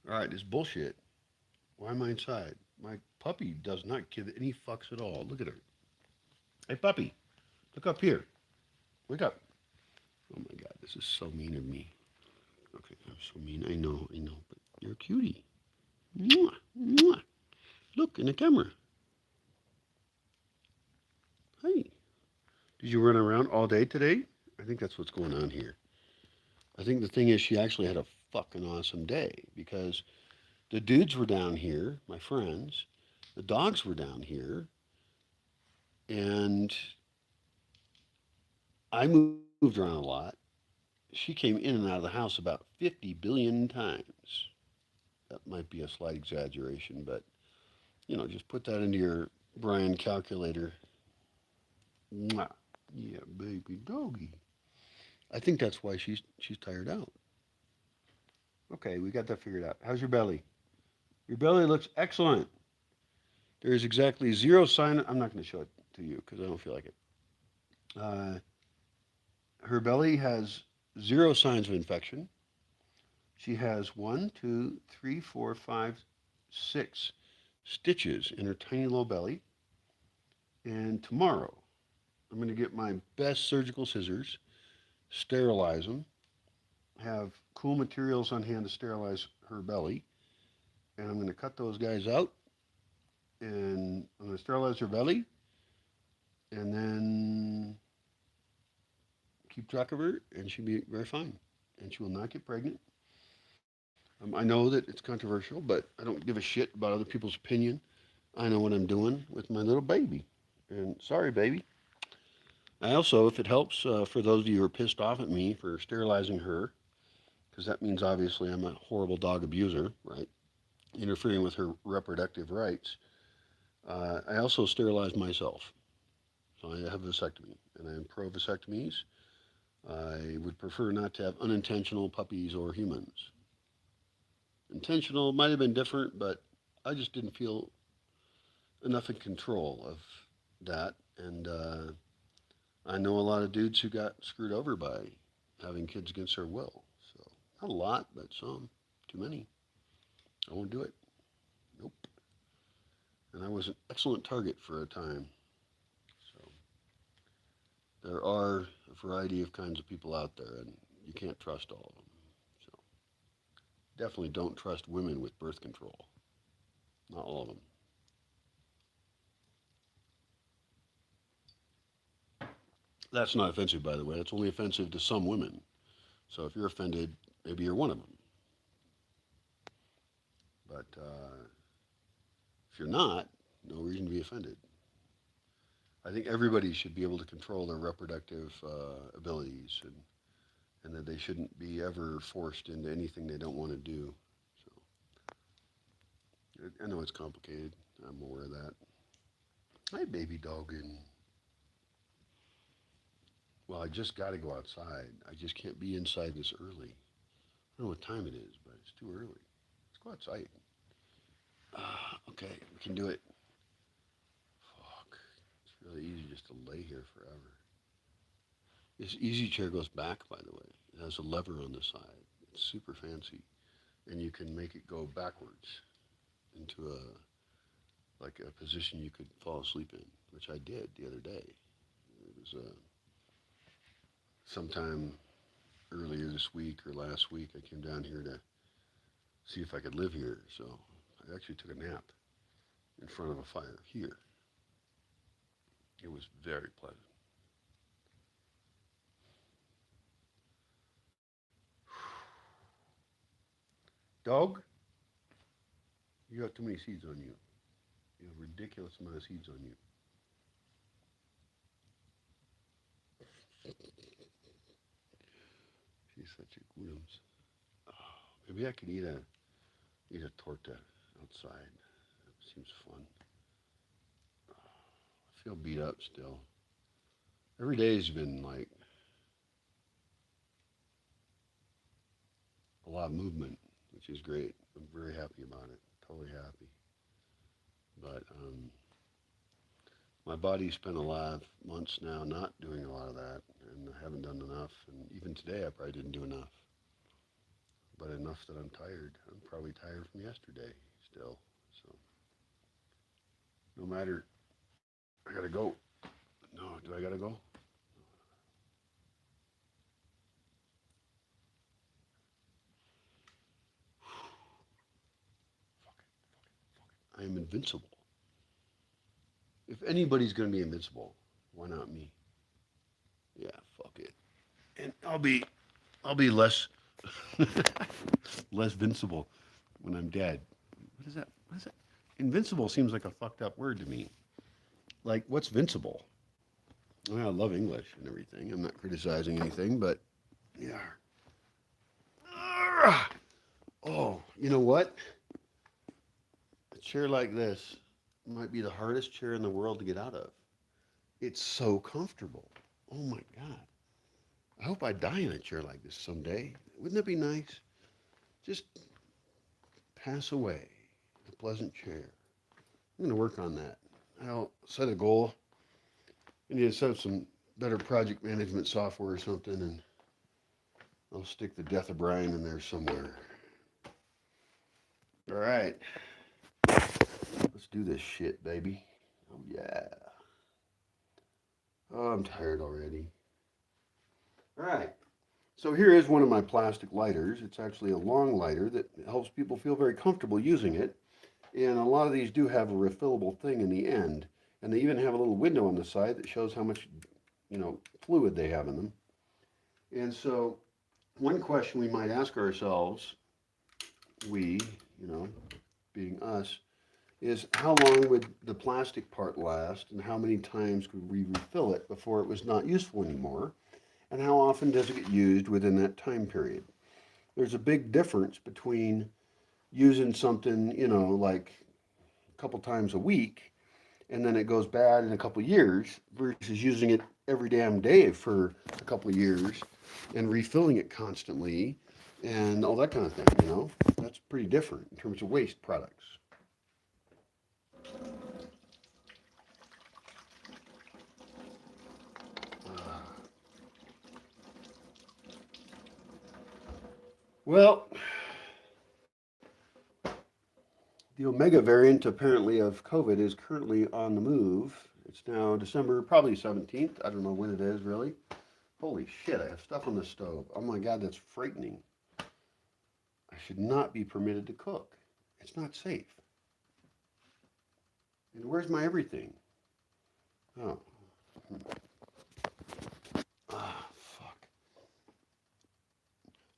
All right, this bullshit. Why am I inside? My puppy does not give any fucks at all. Look at her. Hey, puppy, look up here. Wake up. Oh my God, this is so mean of me. Okay, I'm so mean. I know, but you're a cutie. Mwah, mwah. Look in the camera. Hey, did you run around all day today? I think that's what's going on here. I think the thing is she actually had a fucking awesome day because the dudes were down here, my friends. The dogs were down here. And I moved around a lot. She came in and out of the house about 50 billion times. That might be a slight exaggeration, but, just put that into your Brian calculator. Mwah. Yeah, baby doggy. I think that's why she's tired out. Okay, we got that figured out. How's your belly? Your belly looks excellent. There is exactly zero sign. I'm not going to show it to you because I don't feel like it. Her belly has zero signs of infection. She has 6 stitches in her tiny little belly. And tomorrow, I'm going to get my best surgical scissors, sterilize them, have cool materials on hand to sterilize her belly, and I'm going to cut those guys out, and I'm going to sterilize her belly, and then keep track of her, and she'll be very fine, and she will not get pregnant. I know that it's controversial, but I don't give a shit about other people's opinion. I know what I'm doing with my little baby, and sorry, baby. I also, if it helps, for those of you who are pissed off at me for sterilizing her, because that means obviously I'm a horrible dog abuser, right? Interfering with her reproductive rights. I also sterilize myself. So I have a vasectomy, and I am pro vasectomies. I would prefer not to have unintentional puppies or humans. Intentional might have been different, but I just didn't feel enough in control of that. And I know a lot of dudes who got screwed over by having kids against their will. So not a lot, but some. Too many. I won't do it. Nope. And I was an excellent target for a time. So there are a variety of kinds of people out there, and you can't trust all of them. So definitely don't trust women with birth control. Not all of them. That's not offensive, by the way. That's only offensive to some women. So if you're offended, maybe you're one of them. But if you're not, no reason to be offended. I think everybody should be able to control their reproductive abilities, and that they shouldn't be ever forced into anything they don't want to do. So I know it's complicated. I'm aware of that. Hi, baby dog. And well, I just got to go outside. I just can't be inside this early. I don't know what time it is, but it's too early. Let's go outside. Okay, we can do it. Fuck. It's really easy just to lay here forever. This easy chair goes back, by the way. It has a lever on the side. It's super fancy. And you can make it go backwards into a position you could fall asleep in, which I did the other day. It was sometime earlier this week or last week. I came down here to see if I could live here. So I actually took a nap in front of a fire here. It was very pleasant. Dog, you got too many seeds on you. You have a ridiculous amount of seeds on you. She's such a goodums. Oh, maybe I could eat a torta outside. That seems fun. Oh, I feel beat up still. Every day's been like a lot of movement, which is great. I'm very happy about it. Totally happy. But my body's spent a lot of months now not doing a lot of that, and I haven't done enough. And even today, I probably didn't do enough. But enough that I'm tired. I'm probably tired from yesterday still. So no matter, I gotta go. No, do I gotta go? I am invincible. If anybody's gonna be invincible, why not me? Yeah, fuck it. And I'll be less less vincible when I'm dead. What is that? What is that? Invincible seems like a fucked up word to me. Like, what's vincible? I mean, I love English and everything. I'm not criticizing anything, but yeah. Oh, you know what? A chair like this might be the hardest chair in the world to get out of. It's so comfortable. Oh my God. I hope I die in a chair like this someday. Wouldn't that be nice? Just pass away in a pleasant chair. I'm going to work on that. I'll set a goal. I need to set up some better project management software or something, and I'll stick the death of Brian in there somewhere. All right. Let's do this shit, baby. Oh, yeah. Oh, I'm tired already. All right. So here is one of my plastic lighters. It's actually a long lighter that helps people feel very comfortable using it. And a lot of these do have a refillable thing in the end. And they even have a little window on the side that shows how much, fluid they have in them. And so one question we might ask ourselves, we, you know, being us, is how long would the plastic part last and how many times could we refill it before it was not useful anymore? And how often does it get used within that time period? There's a big difference between using something, like a couple times a week and then it goes bad in a couple years versus using it every damn day for a couple of years and refilling it constantly and all that kind of thing. That's pretty different in terms of waste products. Well, the Omega variant apparently of COVID is currently on the move. It's now December, probably 17th. I don't know when it is really. Holy shit, I have stuff on the stove. Oh my God, that's frightening. I should not be permitted to cook. It's not safe. And where's my everything? Oh.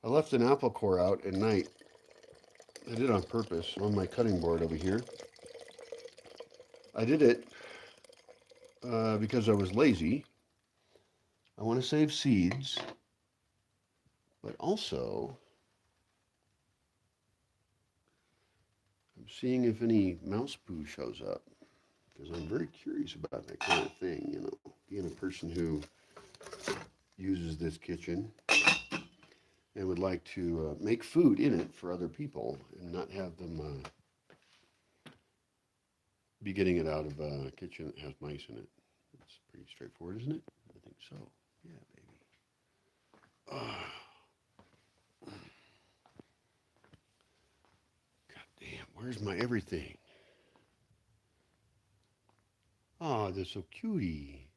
I left an apple core out at night. I did it on purpose on my cutting board over here. I did it because I was lazy. I want to save seeds, but also I'm seeing if any mouse poo shows up because I'm very curious about that kind of thing, you know, being a person who uses this kitchen and would like to make food in it for other people and not have them be getting it out of a kitchen that has mice in it. It's pretty straightforward, isn't it? I think so. Yeah, baby. God damn, where's my everything? Oh, they're so cutie.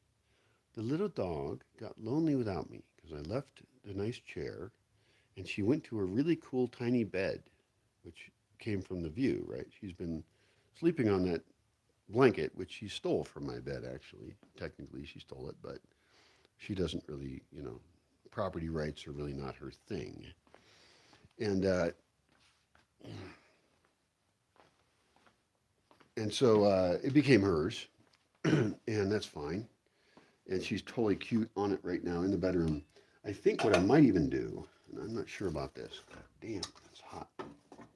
The little dog got lonely without me because I left the nice chair and she went to a really cool tiny bed, which came from the view, right? She's been sleeping on that blanket, which she stole from my bed, actually. Technically, she stole it, but she doesn't really, you know, property rights are really not her thing. And so it became hers, and that's fine. And she's totally cute on it right now in the bedroom. I think what I might even do, and I'm not sure about this. God damn, it's hot.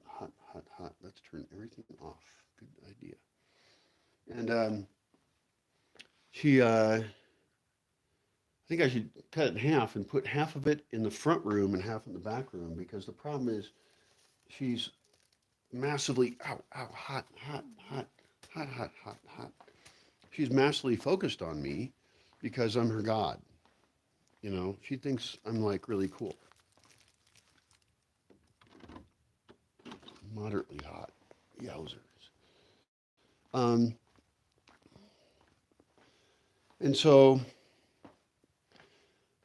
Hot, hot, hot. Let's turn everything off. Good idea. And I think I should cut it in half and put half of it in the front room and half in the back room because the problem is she's massively, ow, ow, hot, hot, hot, hot, hot, hot, hot. She's massively focused on me because I'm her god. You know, she thinks I'm like really cool. Moderately hot. Yowzers. Um, and so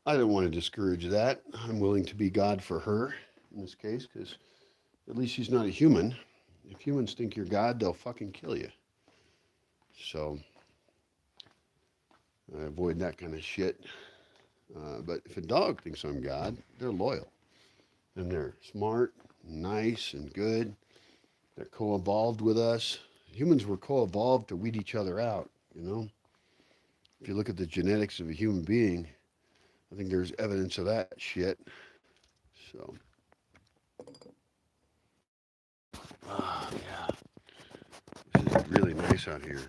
I don't want to discourage that. I'm willing to be God for her in this case because at least she's not a human. If humans think you're God, they'll fucking kill you. So I avoid that kind of shit. But if a dog thinks I'm God, they're loyal. And they're smart, nice, and good. They're co-evolved with us. Humans were co-evolved to weed each other out, you know? If you look at the genetics of a human being, I think there's evidence of that shit. So, yeah. This is really nice out here.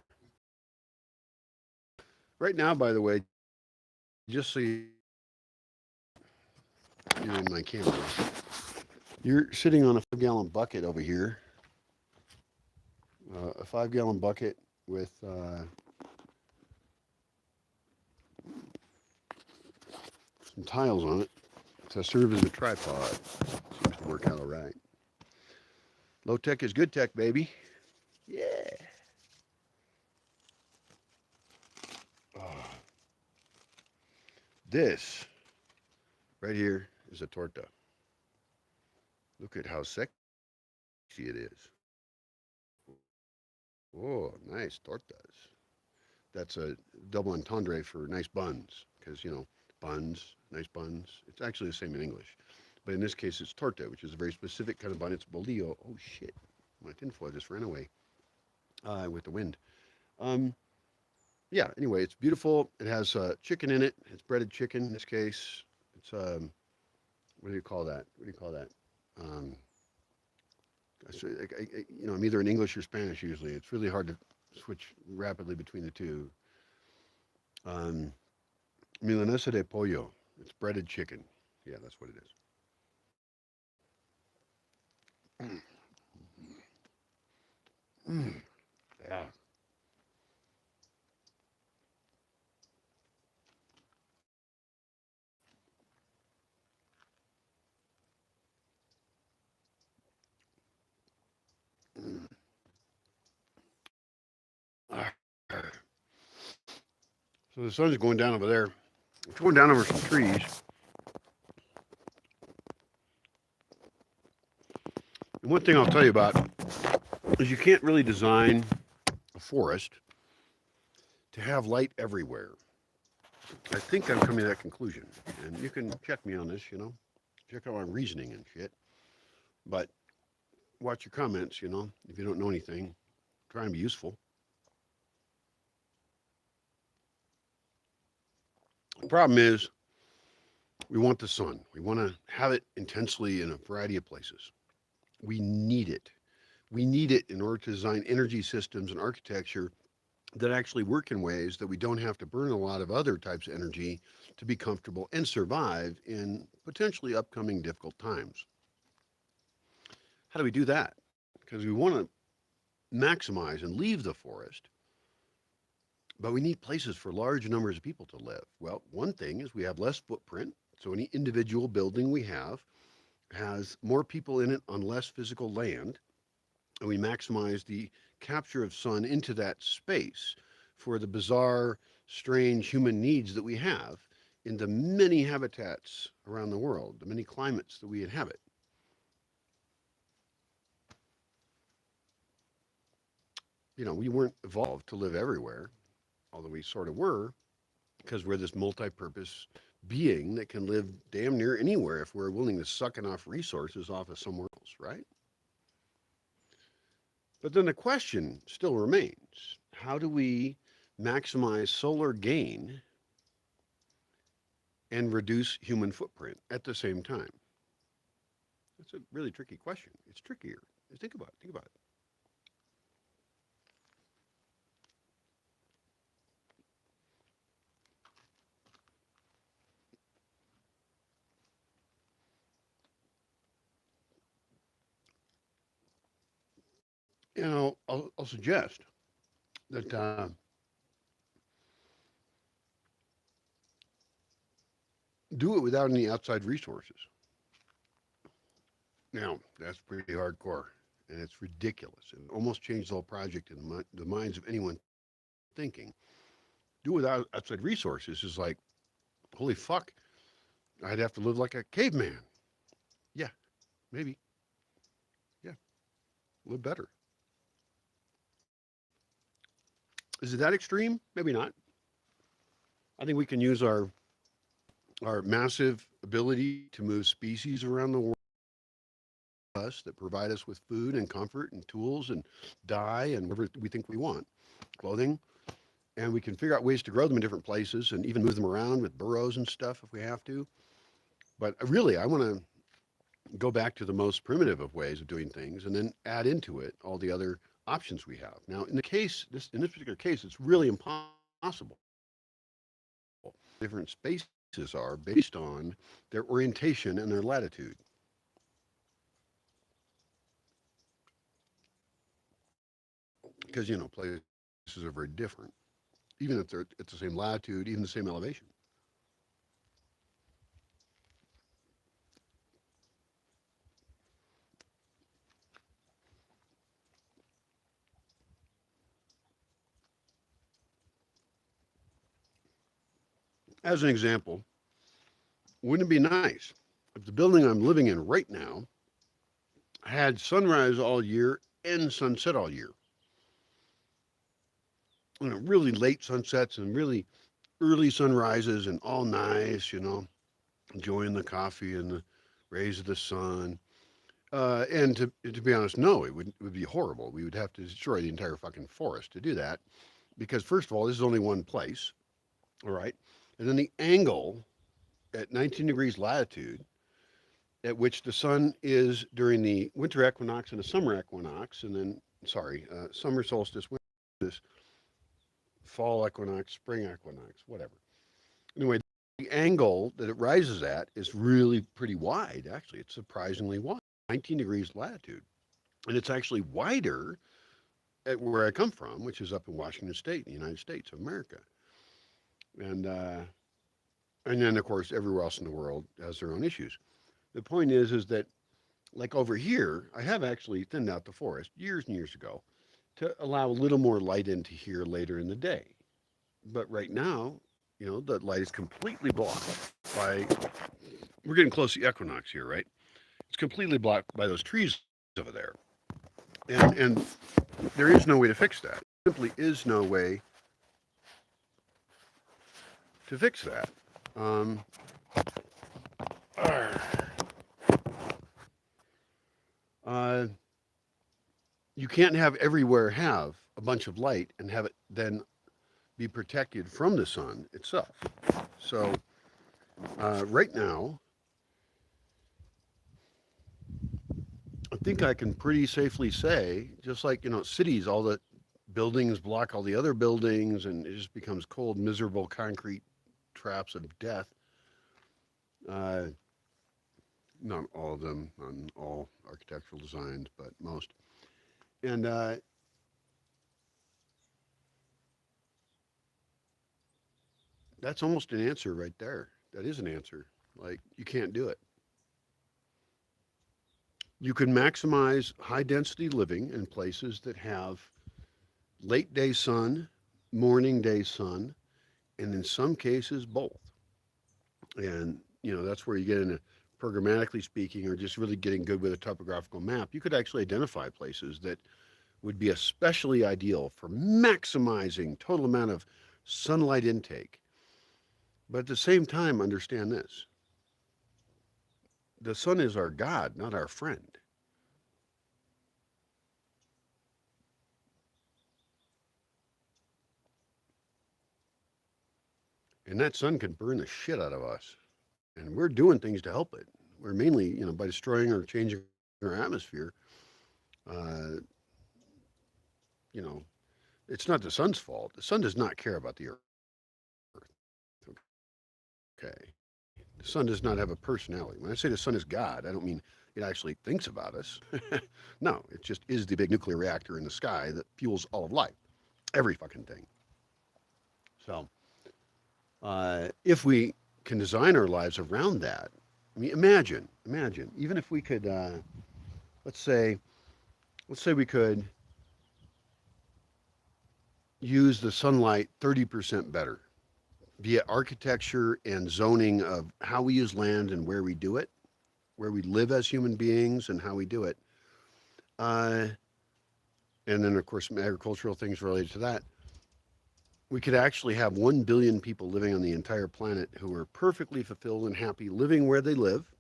Right now, by the way, just so you're in my camera, you're sitting on a 5-gallon bucket over here. A 5-gallon bucket with some tiles on it to serve as a tripod. Seems to work out all right. Low tech is good tech, baby. Yeah. Oh. This right here is a torta. Look at how sexy it is. Oh, nice tortas. That's a double entendre for nice buns, because, you know, buns, nice buns. It's actually the same in English. But in this case, it's torta, which is a very specific kind of bun. It's bolillo. Oh, shit. My tinfoil just ran away with the wind. Um, yeah, anyway, it's beautiful. It has chicken in it. It's breaded chicken in this case. It's, what do you call that? What do you call that? Um, you know, I'm either in English or Spanish usually. It's really hard to switch rapidly between the two. Um, Milanesa de pollo. It's breaded chicken. Yeah, that's what it is. Mm. Mm. Yeah. Mm. Ah. So the sun's going down over there. It's going down over some trees. And one thing I'll tell you about is you can't really design a forest to have light everywhere. I think I'm coming to that conclusion. And you can check me on this, you know. Check out my reasoning and shit. But watch your comments, you know, if you don't know anything, try and be useful. The problem is we want the sun. We want to have it intensely in a variety of places. We need it. We need it in order to design energy systems and architecture that actually work in ways that we don't have to burn a lot of other types of energy to be comfortable and survive in potentially upcoming difficult times. How do we do that? Because we want to maximize and leave the forest, but we need places for large numbers of people to live. Well, one thing is we have less footprint, so any individual building we have has more people in it on less physical land, and we maximize the capture of sun into that space for the bizarre, strange human needs that we have in the many habitats around the world, the many climates that we inhabit. You know, we weren't evolved to live everywhere, although we sort of were, because we're this multi-purpose being that can live damn near anywhere if we're willing to suck enough resources off of somewhere else, right? But then the question still remains, how do we maximize solar gain and reduce human footprint at the same time? That's a really tricky question. It's trickier. Think about it. Think about it. You know, I'll suggest that do it without any outside resources. Now, that's pretty hardcore, and it's ridiculous. It almost changed the whole project in the minds of anyone thinking. Do it without outside resources is like, holy fuck, I'd have to live like a caveman. Yeah, maybe. Yeah, live better. Is it that extreme? Maybe not. I think we can use our massive ability to move species around the world us that provide us with food and comfort and tools and dye and whatever we think we want, clothing, and we can figure out ways to grow them in different places and even move them around with burrows and stuff if we have to. But really, I want to go back to the most primitive of ways of doing things and then add into it all the other options we have. Now, in this particular case, it's really impossible. Different spaces are based on their orientation and their latitude. Because, you know, places are very different, even if they're at the same latitude, even the same elevation. As an example, wouldn't it be nice if the building I'm living in right now had sunrise all year and sunset all year? You know, really late sunsets and really early sunrises and all nice, you know, enjoying the coffee and the rays of the sun. And to be honest, no, it would be horrible. We would have to destroy the entire fucking forest to do that because first of all, this is only one place, all right, and then the angle at 19 degrees latitude at which the sun is during the winter equinox and the summer equinox, and then summer solstice, winter solstice, fall equinox, spring equinox, whatever. Anyway, the angle that it rises at is really pretty wide. Actually, it's surprisingly wide, 19 degrees latitude, and it's actually wider at where I come from, which is up in Washington State, in the United States of America, and then of course everywhere else in the world has their own issues. The point is that like over here, I have actually thinned out the forest years and years ago to allow a little more light into here later in the day. But right now, you know, the light is completely blocked by, we're getting close to the equinox here, right? It's completely blocked by those trees over there. And there is no way to fix that. There simply is no way to fix that. Uh, you can't have everywhere have a bunch of light and have it then be protected from the sun itself. So right now, I think I can pretty safely say, just like cities, all the buildings block all the other buildings, and it just becomes cold, miserable concrete traps of death. Uh, Not all of them on all architectural designs, but most. And that's almost an answer right there. That is an answer. Like, you can't do it. You can maximize high density living in places that have late day sun, morning day sun, and in some cases both. And that's where you get into programmatically speaking, or just really getting good with a topographical map. You could actually identify places that would be especially ideal for maximizing total amount of sunlight intake. But at the same time, understand this: the sun is our God, not our friend. And that sun can burn the shit out of us. And we're doing things to help it. We're mainly, by destroying or changing our atmosphere. Uh, you know, it's not the sun's fault. The sun does not care about the earth. Okay. The sun does not have a personality. When I say the sun is God, I don't mean it actually thinks about us. No, it just is the big nuclear reactor in the sky that fuels all of life, every fucking thing. So, if we can design our lives around that, I mean, imagine, even if we could, let's say, let's say we could use the sunlight 30% better via architecture and zoning of how we use land and where we do it, where we live as human beings and how we do it. Uh, and then, of course, some agricultural things related to that. We could actually have 1 billion people living on the entire planet who are perfectly fulfilled and happy living where they live,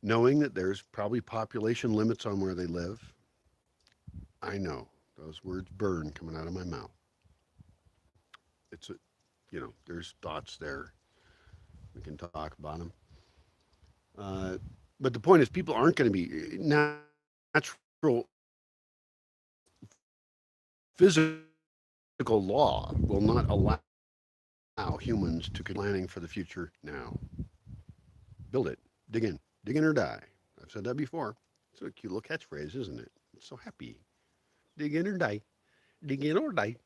knowing that there's probably population limits on where they live. I know those words burn coming out of my mouth. It's a, there's thoughts there. We can talk about them. Uh, but the point is, people aren't going to be natural physical law will not allow humans to continue planning for the future now. Build it, dig in or die. I've said that before. It's a cute little catchphrase, isn't it? It's so happy. Dig in or die, dig in or die.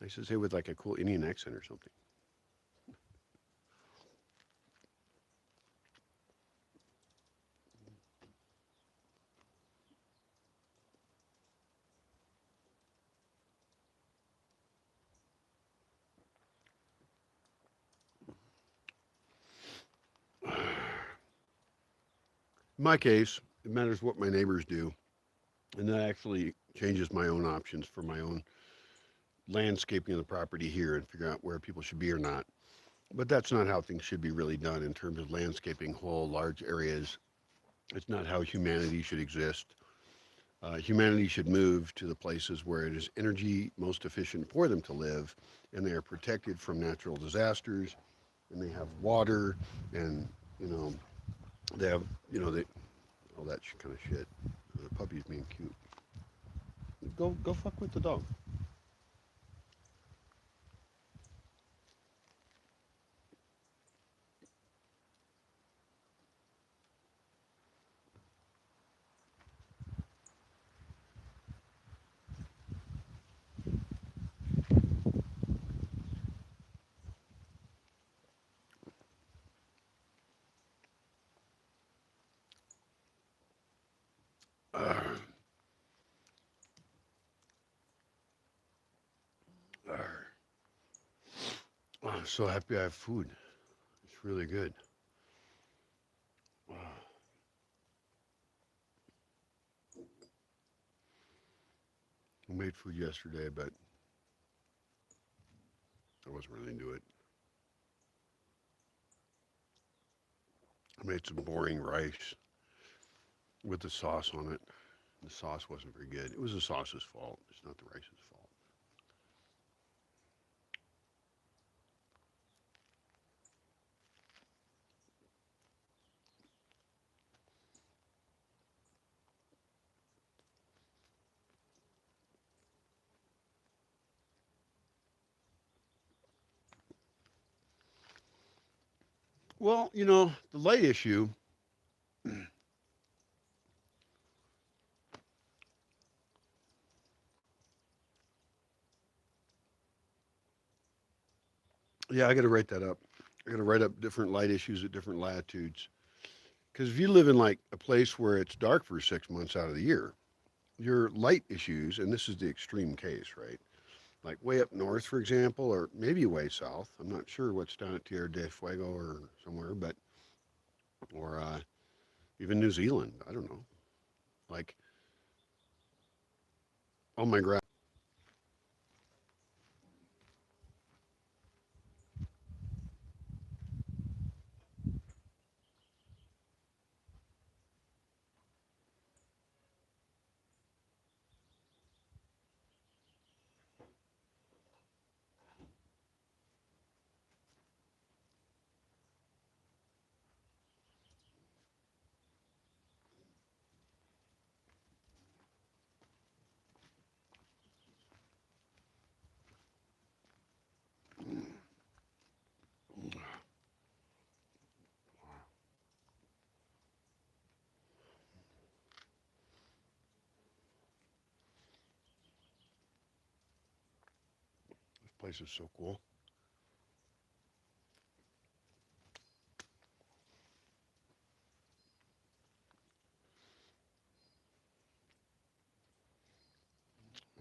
I should say with like a cool Indian accent or something. In my case, it matters what my neighbors do, and that actually changes my own options for my own landscaping of the property here and figure out where people should be or not. But that's not how things should be really done in terms of landscaping whole large areas. It's not how humanity should exist. Humanity should move to the places where it is energy most efficient for them to live, and they are protected from natural disasters, and they have water, and you know they have they all that kind of shit. The puppy's being cute. Go fuck with the dog. Uh, uh, I'm so happy I have food. It's really good. Uh, I made food yesterday, but I wasn't really into it. I made some boring rice with the sauce on it. The sauce wasn't very good. It was the sauce's fault. It's not the rice's fault. Well, the light issue. Yeah, I got to write that up. I got to write up different light issues at different latitudes. Because if you live in like a place where it's dark for 6 months out of the year, your light issues, and this is the extreme case, right? Like way up north, for example, or maybe way south. I'm not sure what's down at Tierra del Fuego or somewhere, but or even New Zealand. I don't know. Like, oh my god. This place is so cool.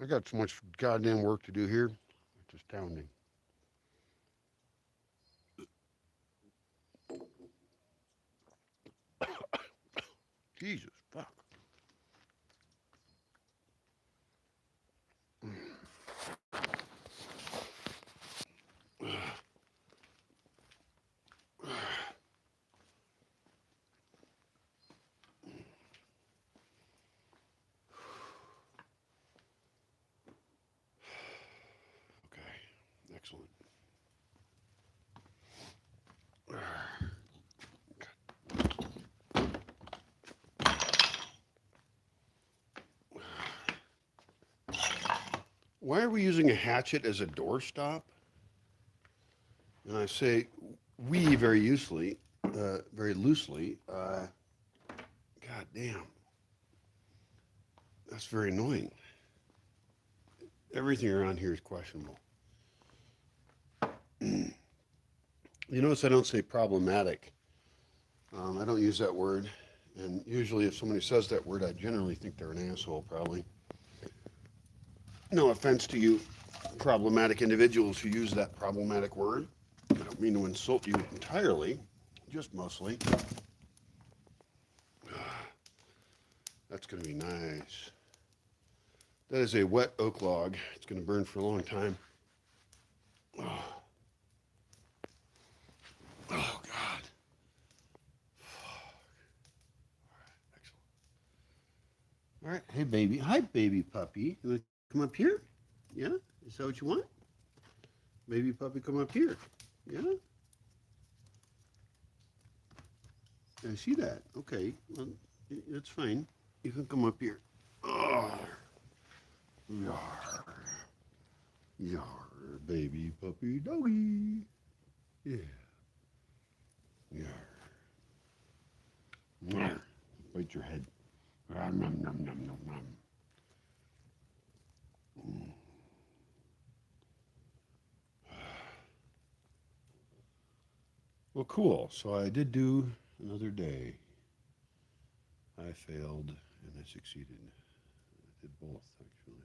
I got so much goddamn work to do here. It's astounding. Jesus fuck. Okay, excellent. Why are we using a hatchet as a doorstop? And I say we very loosely. God damn, that's very annoying. Everything around here is questionable. You notice I don't say problematic. I don't use that word. And usually, if somebody says that word, I generally think they're an asshole, probably. No offense to you, problematic individuals who use that problematic word. I don't mean to insult you entirely, just mostly. That's going to be nice. That is a wet oak log. It's going to burn for a long time. Oh, oh God. Excellent. All right. Hey, baby. Hi, baby puppy. You want to come up here? Yeah? Is that what you want? Baby puppy, come up here. Yeah? I see that. Okay. Well, that's fine. You can come up here. Oh, yar. Yar, baby puppy doggy. Yeah. Yar. Yar. Bite your head. Nom, nom, nom, nom, nom, nom. Mm. Well, cool. So I did do another day. I failed and I succeeded. I did both, actually.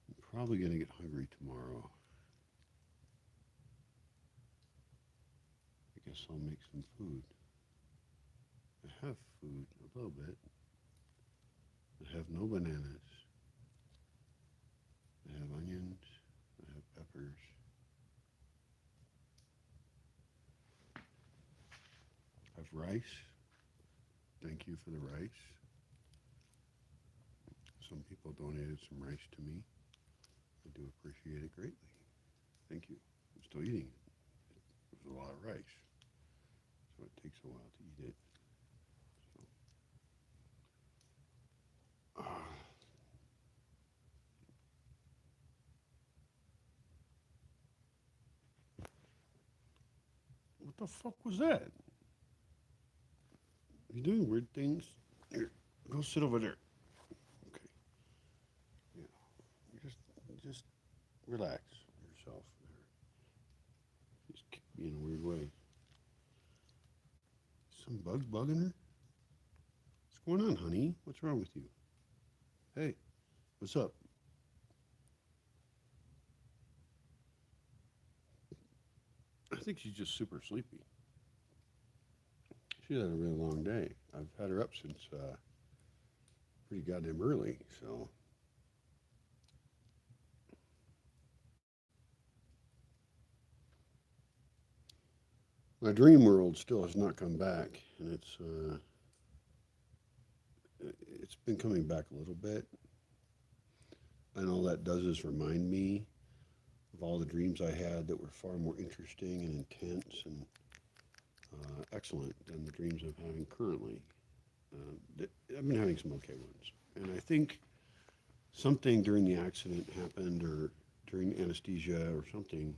I'm probably going to get hungry tomorrow. I guess I'll make some food. I have food, a little bit. I have no bananas. I have onions. I have peppers. have rice. Thank you for the rice. Some people donated some rice to me. I do appreciate it greatly. Thank you. I'm still eating it. There's a lot of rice, so it takes a while to eat it. So, what the fuck was that? You doing weird things? Here, go sit over there. Okay. Yeah. Just relax yourself there. Just kick me in a weird way. Some bug bugging her? What's going on, honey? What's wrong with you? Hey, what's up? I think she's just super sleepy. She had a really long day. I've had her up since pretty goddamn early, so. My dream world still has not come back, and it's been coming back a little bit. And all that does is remind me of all the dreams I had that were far more interesting and intense and excellent than the dreams I'm having currently. I've been having some okay ones. And I think something during the accident happened or during anesthesia or something,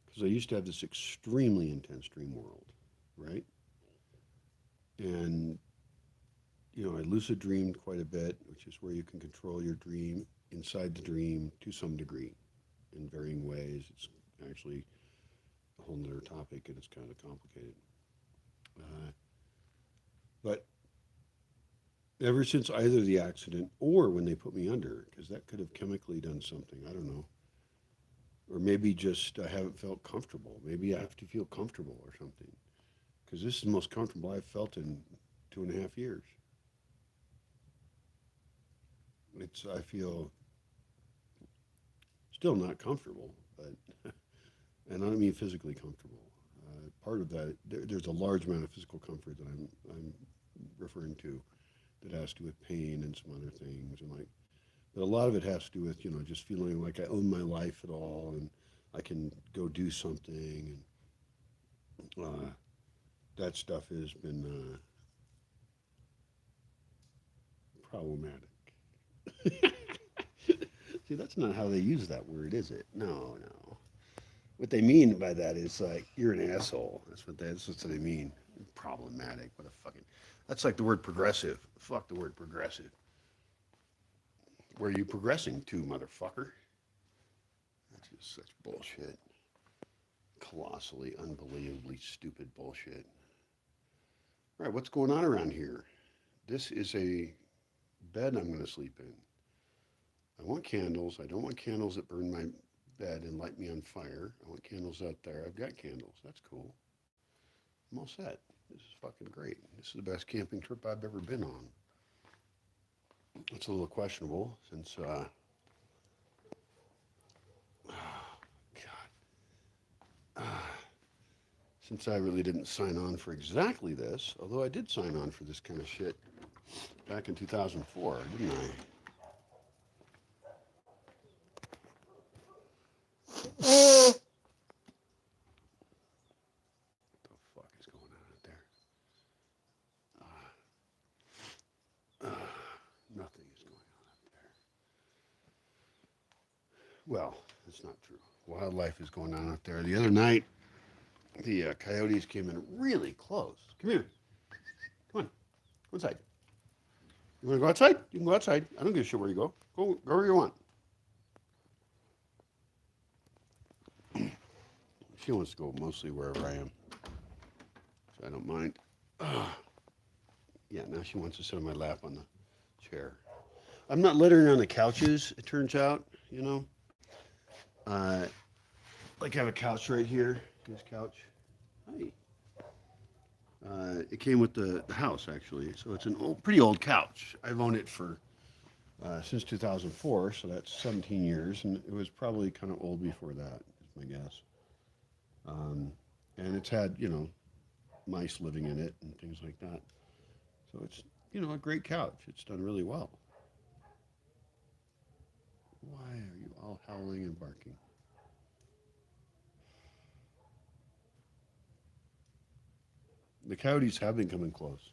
because I used to have this extremely intense dream world, right? And, I lucid dreamed quite a bit, which is where you can control your dream inside the dream to some degree in varying ways. It's actually a whole nother topic and it's kind of complicated. But ever since either the accident or when they put me under, because that could have chemically done something, I don't know. Or maybe just I haven't felt comfortable. Maybe I have to feel comfortable or something. Because this is the most comfortable I've felt in 2.5 years. I feel still not comfortable, but, and I don't mean physically comfortable. Part of that, there's a large amount of physical comfort that I'm referring to that has to do with pain and some other things. But a lot of it has to do with, just feeling like I own my life at all and I can go do something. And that stuff has been problematic. See, that's not how they use that word, is it? No, no. What they mean by that is like you're an asshole. That's what they mean. Problematic. What a fucking. That's like the word progressive. Fuck the word progressive. Where are you progressing to, motherfucker? That's just such bullshit. Colossally, unbelievably stupid bullshit. All right, what's going on around here? This is a bed I'm going to sleep in. I want candles. I don't want candles that burn my bed and light me on fire. I want candles out there. I've got candles. That's cool. I'm all set. This is fucking great. This is the best camping trip I've ever been on. It's a little questionable since, oh, God, since I really didn't sign on for exactly this, although I did sign on for this kind of shit back in 2004, didn't I? What the fuck is going on out there? Nothing is going on out there. Well, that's not true. Wildlife is going on out there. The other night, the coyotes came in really close. Come here. Come on. Go inside. You want to go outside? You can go outside. I don't give a shit where you go. Go where you want. She wants to go mostly wherever I am, so I don't mind. Yeah, now she wants to sit on my lap on the chair. I'm not littering on the couches, it turns out, Like I have a couch right here, this couch. Hi. It came with the house, actually, so it's an pretty old couch. I've owned it for since 2004, so that's 17 years, and it was probably kind of old before that, is my guess. And it's had, mice living in it and things like that. So it's, a great couch. It's done really well. Why are you all howling and barking? The coyotes have been coming close,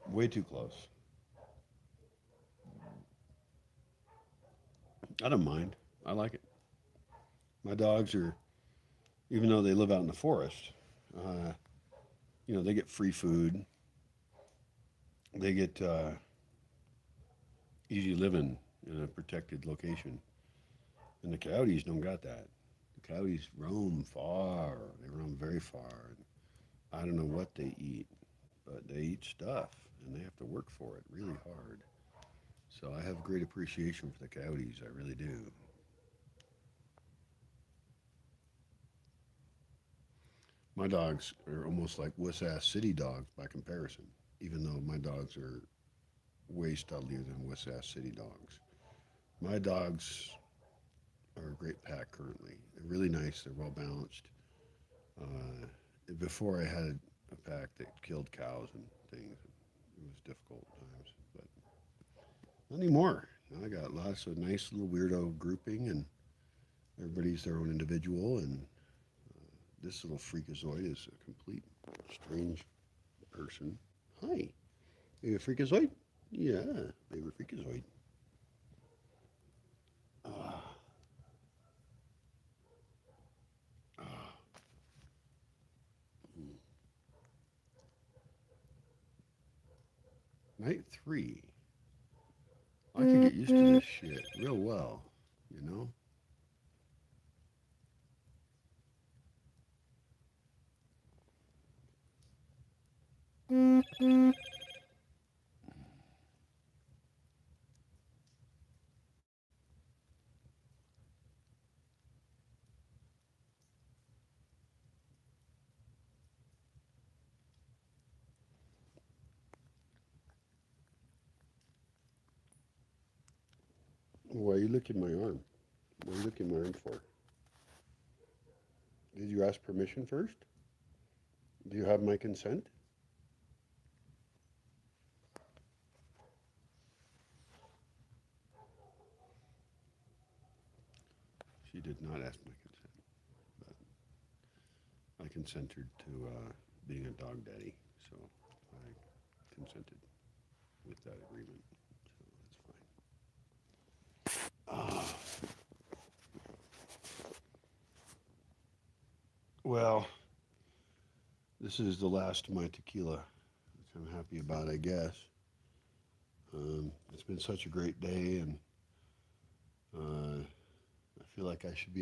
way too close. I don't mind. I like it. My dogs are, even though they live out in the forest, uh, they get free food. They get easy living in a protected location. And the coyotes don't got that. The coyotes roam far. They roam very far. And I don't know what they eat, but they eat stuff and they have to work for it really hard. So I have great appreciation for the coyotes. I really do. My dogs are almost like wuss ass city dogs by comparison, even though my dogs are way studlier than wuss ass city dogs. My dogs are a great pack currently. They're really nice. They're well balanced. Before I had a pack that killed cows and things. It was difficult at times, but not anymore. Now I got lots of nice little weirdo grouping, and everybody's their own individual. And this little freakazoid is a complete strange person. Hi, baby freakazoid. Yeah, baby freakazoid. Ah, ah. Night three. I could get used to this shit real well, you know? Why are you licking my arm? What are you licking my arm for? Did you ask permission first? Do you have my consent? She did not ask my consent, but I consented to being a dog daddy, so I consented with that agreement. So that's fine. Well, this is the last of my tequila, which I'm happy about, I guess. It's been such a great day, and I feel like I should be